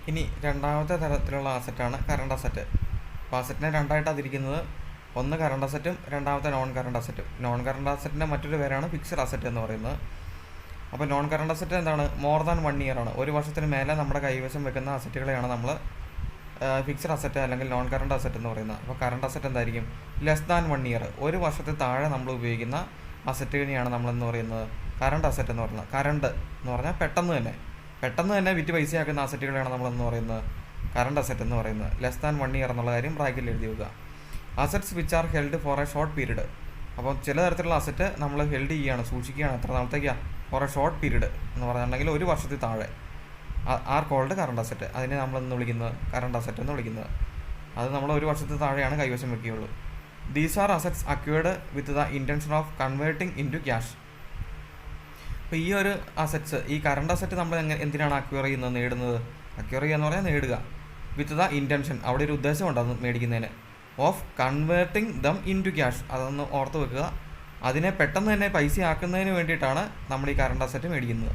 ഇനി രണ്ടാമത്തെ തരത്തിലുള്ള അസറ്റാണ് കറണ്ട് അസറ്റ്. അപ്പോൾ അസറ്റിനെ രണ്ടായിട്ടാണ് തിരിക്കുന്നത്, ഒന്ന് കറണ്ട് അസറ്റും രണ്ടാമത്തെ നോൺ കറണ്ട് അസറ്റും. നോൺ കറണ്ട് അസറ്റിൻ്റെ മറ്റൊരു പേരാണ് ഫിക്സഡ് അസറ്റ് എന്ന് പറയുന്നത്. അപ്പോൾ നോൺ കറണ്ട് അസറ്റ് എന്താണ്, മോർ ദാൻ 1 ഇയർ ആണ്, ഒരു വർഷത്തിന് മേലെ നമ്മുടെ കൈവശം വെക്കുന്ന അസറ്റുകളെയാണ് നമ്മൾ ഫിക്സഡ് അസറ്റ് അല്ലെങ്കിൽ നോൺ കറണ്ട് അസറ്റ് എന്ന് പറയുന്നത്. അപ്പോൾ കറണ്ട് അസറ്റ് എന്തായിരിക്കും, ലെസ് ദാൻ 1 ഇയർ, ഒരു വർഷത്തിൽ താഴെ നമ്മൾ ഉപയോഗിക്കുന്ന അസറ്റുകളെയാണ് നമ്മളെന്ന് പറയുന്നത് കറണ്ട് അസറ്റ് എന്ന് പറയുന്നത്. കറണ്ട് എന്ന് പറഞ്ഞാൽ പെട്ടെന്ന് തന്നെ വിറ്റ് പൈസയാക്കുന്ന അസറ്റുകളെയാണ് നമ്മളെന്ന് പറയുന്നത് കറണ്ട് അസറ്റ് എന്ന് പറയുന്നത്. ലെസ് ദാൻ 1 ഇയർ എന്നുള്ള കാര്യം ബ്രാക്കറ്റിൽ എഴുതി വെക്കുക. Assets which are held for A short period. അപ്പോൾ ചില തരത്തിലുള്ള അസറ്റ് നമ്മൾ ഹെൽഡ് ചെയ്യുകയാണ്, സൂക്ഷിക്കുകയാണ്, എത്ര നാളത്തേക്കാണ്, ഫോർ എ ഷോർട്ട് പീരീഡ് എന്ന് പറഞ്ഞിട്ടുണ്ടെങ്കിൽ ഒരു വർഷത്തിൽ താഴെ, ആർ കോൾഡ് കറണ്ട് അസറ്റ്. അതിനെ നമ്മളെന്ന് വിളിക്കുന്നത് കറണ്ട് അസറ്റ് എന്ന് വിളിക്കുന്നത്. അത് നമ്മൾ ഒരു വർഷത്തിൽ താഴെയാണ് കൈവശം വെക്കുകയുള്ളൂ. These are assets acquired with the intention of converting into cash. അപ്പോൾ ഈ ഒരു അസറ്റ്സ്, ഈ കറണ്ട് അസറ്റ് നമ്മൾ എന്തിനാണ് അക്വയർ ചെയ്യുന്നത്, നേടുന്നത്. അക്വയർ ചെയ്യുക എന്ന് പറഞ്ഞാൽ നേടുക, വിത്ത് ദ ഇൻറ്റൻഷൻ, അവിടെ ഒരു ഉദ്ദേശമുണ്ട് അത് മേടിക്കുന്നതിന്, of converting them into cash. അതൊന്ന് ഓർത്ത് വെക്കുക, അതിനെ പെട്ടെന്ന് തന്നെ പൈസ ആക്കുന്നതിന് വേണ്ടിയിട്ടാണ് നമ്മൾ ഈ കറണ്ട് അസറ്റ് മേടിക്കുന്നത്.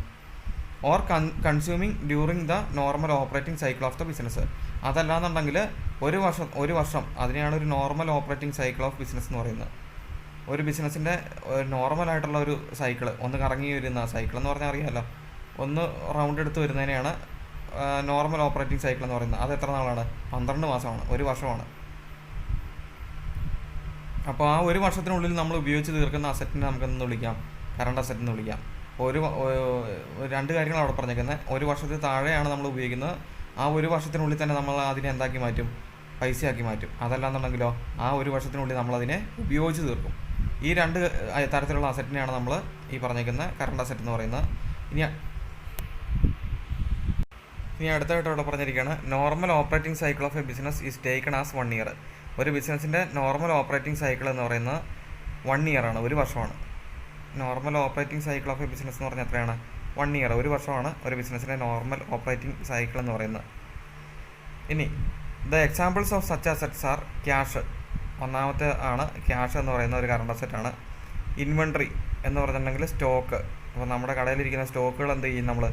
Or consuming during the normal operating cycle of the business. അതല്ലാന്നുണ്ടെങ്കിൽ ഒരു വർഷം അതിനെയാണ് ഒരു normal operating cycle of business എന്ന് പറയുന്നത്. ഒരു ബിസിനസ്സിൻ്റെ നോർമലായിട്ടുള്ള ഒരു സൈക്കിൾ, ഒന്ന് കറങ്ങി വരുന്ന സൈക്കിൾ എന്ന് പറഞ്ഞാൽ അറിയാമല്ലോ, ഒന്ന് റൗണ്ട് എടുത്ത് വരുന്നതിനെയാണ് നോർമൽ ഓപ്പറേറ്റിംഗ് സൈക്കിൾ എന്ന് പറയുന്നത്. അത് എത്ര നാളാണ്, 12 മാസമാണ്, ഒരു വർഷമാണ്. അപ്പോൾ ആ ഒരു വർഷത്തിനുള്ളിൽ നമ്മൾ ഉപയോഗിച്ച് തീർക്കുന്ന അസറ്റിനെ നമുക്കെന്ന് വിളിക്കാം, കറണ്ട് അസറ്റ് എന്ന് വിളിക്കാം. രണ്ട് കാര്യങ്ങൾ അവിടെ പറഞ്ഞേക്കുന്നത്, ഒരു വർഷത്തിൽ താഴെയാണ് നമ്മൾ ഉപയോഗിക്കുന്നത്, ആ ഒരു വർഷത്തിനുള്ളിൽ തന്നെ നമ്മൾ അതിനെ എന്താക്കി മാറ്റും, പൈസയാക്കി മാറ്റും. അതല്ലാന്നുണ്ടെങ്കിലോ ആ ഒരു വർഷത്തിനുള്ളിൽ നമ്മളതിനെ ഉപയോഗിച്ച് തീർക്കും. ഈ രണ്ട് തരത്തിലുള്ള അസറ്റിനെയാണ് നമ്മൾ ഈ പറഞ്ഞേക്കുന്ന കറണ്ട് അസറ്റ് എന്ന് പറയുന്നത്. ഇനി അടുത്തായിട്ട് അവിടെ പറഞ്ഞിരിക്കുകയാണ്, normal operating cycle of A business is taken as 1 year. ഒരു ബിസിനസ്സിൻ്റെ നോർമൽ ഓപ്പറേറ്റിംഗ് സൈക്കിൾ എന്ന് പറയുന്നത് 1 ഇയർ ആണ്, ഒരു വർഷമാണ്. Normal operating cycle of A business എന്ന് പറഞ്ഞാൽ എത്രയാണ്, 1 ഇയർ, ഒരു വർഷമാണ് ഒരു ബിസിനസ്സിൻ്റെ നോർമൽ ഓപ്പറേറ്റിംഗ് സൈക്കിൾ എന്ന് പറയുന്നത്. ഇനി the examples of such assets R cash. ഒന്നാമത്തെ ആണ് ക്യാഷ് എന്ന് പറയുന്ന ഒരു കറണ്ട് അസറ്റാണ്. ഇൻവെൻട്രി എന്ന് പറഞ്ഞിട്ടുണ്ടെങ്കിൽ സ്റ്റോക്ക്. അപ്പോൾ നമ്മുടെ കടയിലിരിക്കുന്ന സ്റ്റോക്കുകൾ എന്ത് ചെയ്യും, നമ്മൾ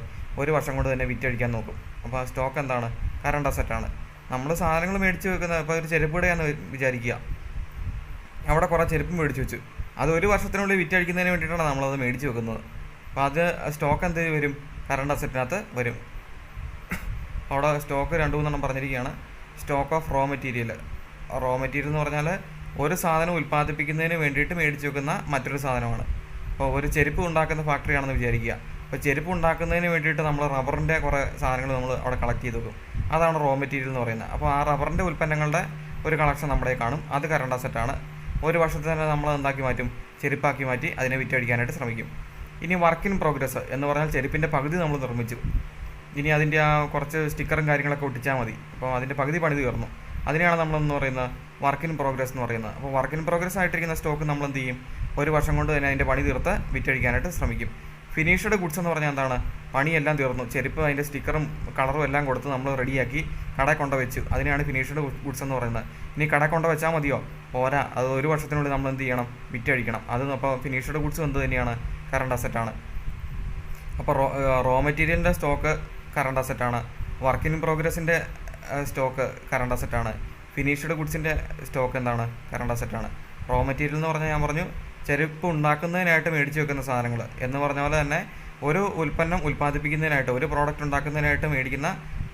ഒരു വർഷം കൊണ്ട് തന്നെ വിറ്റഴിക്കാൻ നോക്കും. അപ്പോൾ ആ സ്റ്റോക്ക് എന്താണ്, കറണ്ട് അസറ്റാണ്. നമ്മൾ സാധനങ്ങൾ മേടിച്ച് വെക്കുന്നത്, ഇപ്പോൾ ഒരു ചെരുപ്പ് കടയാന്ന് വിചാരിക്കുക, അവിടെ കുറേ ചെരുപ്പ് മേടിച്ച് വെച്ചു, അത് ഒരു വർഷത്തിനുള്ളിൽ വിറ്റഴിക്കുന്നതിന് വേണ്ടിയിട്ടാണ് നമ്മളത് മേടിച്ച് വെക്കുന്നത്. അപ്പോൾ അത് സ്റ്റോക്ക് എന്ത് വരും, കറണ്ട് അസറ്റിനകത്ത് വരും. അവിടെ സ്റ്റോക്ക് 2-3 പറഞ്ഞിരിക്കുകയാണ്. സ്റ്റോക്ക് ഓഫ് റോ മെറ്റീരിയൽ എന്ന് പറഞ്ഞാൽ ഒരു സാധനം ഉൽപ്പാദിപ്പിക്കുന്നതിന് വേണ്ടിയിട്ട് മേടിച്ച് വെക്കുന്ന മറ്റൊരു സാധനമാണ്. അപ്പോൾ ഒരു ചെരുപ്പ് ഉണ്ടാക്കുന്ന ഫാക്ടറിയാണെന്ന് വിചാരിക്കുക. അപ്പോൾ ചെരുപ്പ് ഉണ്ടാക്കുന്നതിന് വേണ്ടിയിട്ട് നമ്മൾ റബ്ബറിൻ്റെ കുറേ സാധനങ്ങൾ നമ്മൾ അവിടെ കളക്ട് ചെയ്ത് വെക്കും, അതാണ് റോ മെറ്റീരിയൽ എന്ന് പറയുന്നത്. അപ്പോൾ ആ റബ്ബറിൻ്റെ ഉൽപ്പന്നങ്ങളുടെ ഒരു കളക്ഷൻ നമ്മുടെ കാണും, അത് കറണ്ട് അസറ്റാണ്. ഒരു വർഷത്തിൽ തന്നെ നമ്മൾ എന്താക്കി മാറ്റും, ചെരുപ്പാക്കി മാറ്റി അതിനെ വിറ്റഴിക്കാനായിട്ട് ശ്രമിക്കും. ഇനി വർക്ക് ഇൻ പ്രോഗ്രസ് എന്ന് പറഞ്ഞാൽ ചെരുപ്പിൻ്റെ പകുതി നമ്മൾ നിർമ്മിച്ചു, ഇനി അതിൻ്റെ ആ കുറച്ച് സ്റ്റിക്കറും കാര്യങ്ങളൊക്കെ ഒട്ടിച്ചാൽ മതി, അപ്പോൾ അതിൻ്റെ പകുതി പണി തീർന്നു, അതിനെയാണ് നമ്മളെന്ന് പറയുന്നത് വർക്ക് ഇൻ പ്രോഗ്രസ് എന്ന് പറയുന്നത്. അപ്പോൾ വർക്ക് ഇൻ പ്രോഗ്രസ് ആയിട്ടിരിക്കുന്ന സ്റ്റോക്ക് നമ്മൾ എന്ത് ചെയ്യും, ഒരു വർഷം കൊണ്ട് തന്നെ അതിൻ്റെ പണി തീർത്ത് വിറ്റഴിക്കാനായിട്ട് ശ്രമിക്കും. ഫിനിഷ്ഡ് ഗുഡ്സ് എന്ന് പറഞ്ഞാൽ എന്താണ്, പണിയെല്ലാം തീർന്നു, ചെരുപ്പ് അതിൻ്റെ സ്റ്റിക്കറും കളറും എല്ലാം കൊടുത്ത് നമ്മൾ റെഡിയാക്കി കടയിൽ കൊണ്ട് വെച്ചു, അതിനെയാണ് ഫിനിഷ്ഡ് ഗുഡ്സ് എന്ന് പറയുന്നത്. ഇനി കടയിൽ കൊണ്ട് വെച്ചാൽ മതിയോ, പോരാ, അത് ഒരു വർഷത്തിനുള്ളിൽ നമ്മൾ എന്ത് ചെയ്യണം, വിറ്റഴിക്കണം. അത് അപ്പോൾ ഫിനിഷ്ഡ് ഗുഡ്സ് എന്ത് തന്നെയാണ്, കറണ്ട് അസറ്റാണ്. അപ്പോൾ റോ മെറ്റീരിയലിൻ്റെ സ്റ്റോക്ക് കറണ്ട് അസറ്റാണ്, വർക്ക് ഇൻ പ്രോഗ്രസിൻ്റെ സ്റ്റോക്ക് കറണ്ട് അസറ്റാണ്, ഫിനിഷ്ഡ് ഗുഡ്സിൻ്റെ സ്റ്റോക്ക് എന്താണ്, കറണ്ട് അസറ്റാണ്. റോ മെറ്റീരിയൽ എന്ന് പറഞ്ഞാൽ ഞാൻ പറഞ്ഞു ചെരുപ്പ് ഉണ്ടാക്കുന്നതിനായിട്ട് മേടിച്ച് വെക്കുന്ന സാധനങ്ങൾ എന്ന് പറഞ്ഞ പോലെ തന്നെ ഒരു ഉൽപ്പന്നം ഉൽപ്പാദിപ്പിക്കുന്നതിനായിട്ട്, ഒരു പ്രോഡക്റ്റ് ഉണ്ടാക്കുന്നതിനായിട്ട് മേടിക്കുന്ന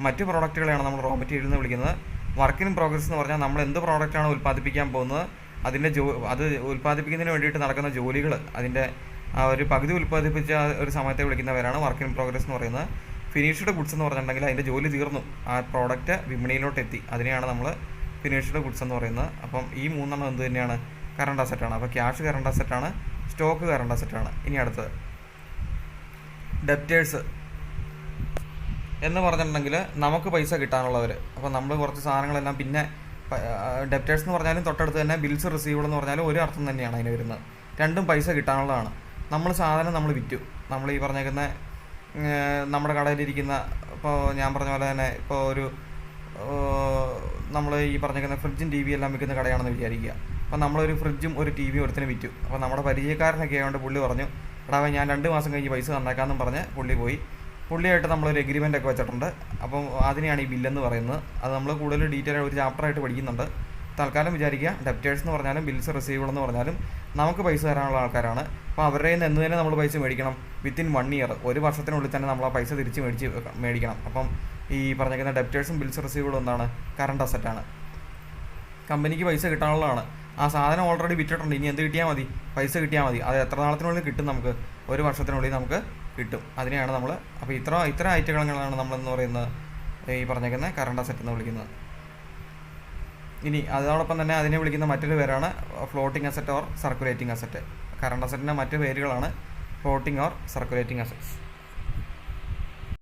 മറ്റ് പ്രോഡക്റ്റുകളെയാണ് നമ്മൾ റോ മെറ്റീരിയൽ എന്ന് വിളിക്കുന്നത്. വർക്ക് ഇൻ പ്രോഗ്രസ് എന്ന് പറഞ്ഞാൽ നമ്മൾ എന്ത് പ്രോഡക്റ്റാണ് ഉൽപ്പാദിപ്പിക്കാൻ പോകുന്നത്, അതിൻ്റെ അത് ഉൽപ്പാദിപ്പിക്കുന്നതിന് വേണ്ടിയിട്ട് നടക്കുന്ന ജോലികൾ, അതിൻ്റെ ആ ഒരു പകുതി ഉൽപ്പാദിപ്പിച്ച ഒരു സമയത്തെ വിളിക്കുന്നവരാണ് വർക്ക് ഇൻ പ്രോഗ്രസ് എന്ന് പറയുന്നത്. ഫിനിഷ്ഡ് ഗുഡ്സ് എന്ന് പറഞ്ഞിട്ടുണ്ടെങ്കിൽ അതിൻ്റെ ജോലി തീർന്നു, ആ പ്രോഡക്റ്റ് വിപണിയിലോട്ട് എത്തി, അതിനെയാണ് നമ്മൾ ഫിനിഷ്ഡ് ഗുഡ്സ് എന്ന് പറയുന്നത്. അപ്പം ഈ 3 എന്ത് തന്നെയാണ്, കറണ്ട് അസറ്റാണ്. അപ്പോൾ ക്യാഷ് കറണ്ട് അസറ്റാണ്, സ്റ്റോക്ക് കറണ്ട് അസറ്റാണ്. ഇനി അടുത്തത് ഡെപ്റ്റേഴ്സ് എന്ന് പറഞ്ഞിട്ടുണ്ടെങ്കിൽ നമുക്ക് പൈസ കിട്ടാനുള്ളവർ. അപ്പോൾ നമ്മൾ കുറച്ച് സാധനങ്ങളെല്ലാം പിന്നെ ഡെപ്റ്റേഴ്സ് എന്ന് പറഞ്ഞാലും തൊട്ടടുത്ത് തന്നെ ബിൽസ് റിസീവബിൾ എന്ന് പറഞ്ഞാലും ഒരു അർത്ഥം തന്നെയാണ് അതിന് വരുന്നത്. രണ്ടും പൈസ കിട്ടാനുള്ളതാണ്. നമ്മൾ സാധനം നമ്മൾ വിറ്റു, നമ്മൾ ഈ പറഞ്ഞേക്കുന്ന നമ്മുടെ കടയിലിരിക്കുന്ന, ഇപ്പോൾ ഞാൻ പറഞ്ഞ പോലെ തന്നെ ഇപ്പോൾ ഒരു നമ്മൾ ഈ പറഞ്ഞേക്കുന്ന ഫ്രിഡ്ജും ടി വി എല്ലാം വിൽക്കുന്ന കടയാണെന്ന് വിചാരിക്കുക. അപ്പോൾ നമ്മളൊരു ഫ്രിഡ്ജും ഒരു ടി വിയും ഒരുത്തിന് വിറ്റു. അപ്പോൾ നമ്മുടെ പരിചയക്കാരനൊക്കെ ആയതുകൊണ്ട് പുള്ളി പറഞ്ഞു, എടാ ഞാൻ 2 മാസം കഴിഞ്ഞ് പൈസ തന്നേക്കാമെന്നും പറഞ്ഞ് പുള്ളി പോയി. പുള്ളിയായിട്ട് നമ്മളൊരു എഗ്രിമെൻ്റ് ഒക്കെ വെച്ചിട്ടുണ്ട്. അപ്പം അതിനെയാണ് ഈ ബില്ലെന്ന് പറയുന്നത്. അത് നമ്മൾ കൂടുതൽ ഡീറ്റെയിൽ ഒരു ചാപ്റ്ററായിട്ട് പഠിക്കുന്നുണ്ട്. തൽക്കാലം വിചാരിക്കുക ഡെപ്റ്റേഴ്സ് എന്ന് പറഞ്ഞാലും ബിൽസ് റിസീവബിൾ എന്ന് പറഞ്ഞാലും നമുക്ക് പൈസ തരാനുള്ള ആൾക്കാരാണ്. അപ്പോൾ അവരുടെ കയ്യിൽ നിന്ന് തന്നെ നമ്മൾ പൈസ മേടിക്കണം. വിത്തിൻ 1 ഇയർ, ഒരു വർഷത്തിനുള്ളിൽ തന്നെ നമ്മൾ ആ പൈസ തിരിച്ച് മേടിക്കണം. അപ്പം ഈ പറഞ്ഞിരിക്കുന്ന ഡെപ്റ്റേഴ്സും ബിൽസ് റിസീവബിളും എന്താണ്? കറണ്ട് അസറ്റാണ്. കമ്പനിക്ക് പൈസ കിട്ടാനുള്ളതാണ്. ആ സാധനം ഓൾറെഡി വിറ്റിട്ടുണ്ട്, ഇനി എന്ത് കിട്ടിയാൽ മതി? പൈസ കിട്ടിയാൽ മതി. അത് എത്ര നാളത്തിനുള്ളിൽ കിട്ടും? നമുക്ക് ഒരു വർഷത്തിനുള്ളിൽ നമുക്ക് കിട്ടും. അതിനെയാണ് നമ്മൾ, അപ്പോൾ ഇത്ര ഐറ്റങ്ങളാണ് നമ്മളെന്ന് പറയുന്നത് ഈ പറഞ്ഞേക്കുന്ന കറണ്ട് അസറ്റ് എന്ന് വിളിക്കുന്നത്. ഇനി അതോടൊപ്പം തന്നെ അതിനെ വിളിക്കുന്ന മറ്റൊരു പേരാണ് floating asset or circulating asset. Current അസറ്റിൻ്റെ മറ്റു പേരുകളാണ് ഫ്ലോട്ടിംഗ് ഓർ സർക്കുലേറ്റിംഗ് അസറ്റ്സ്.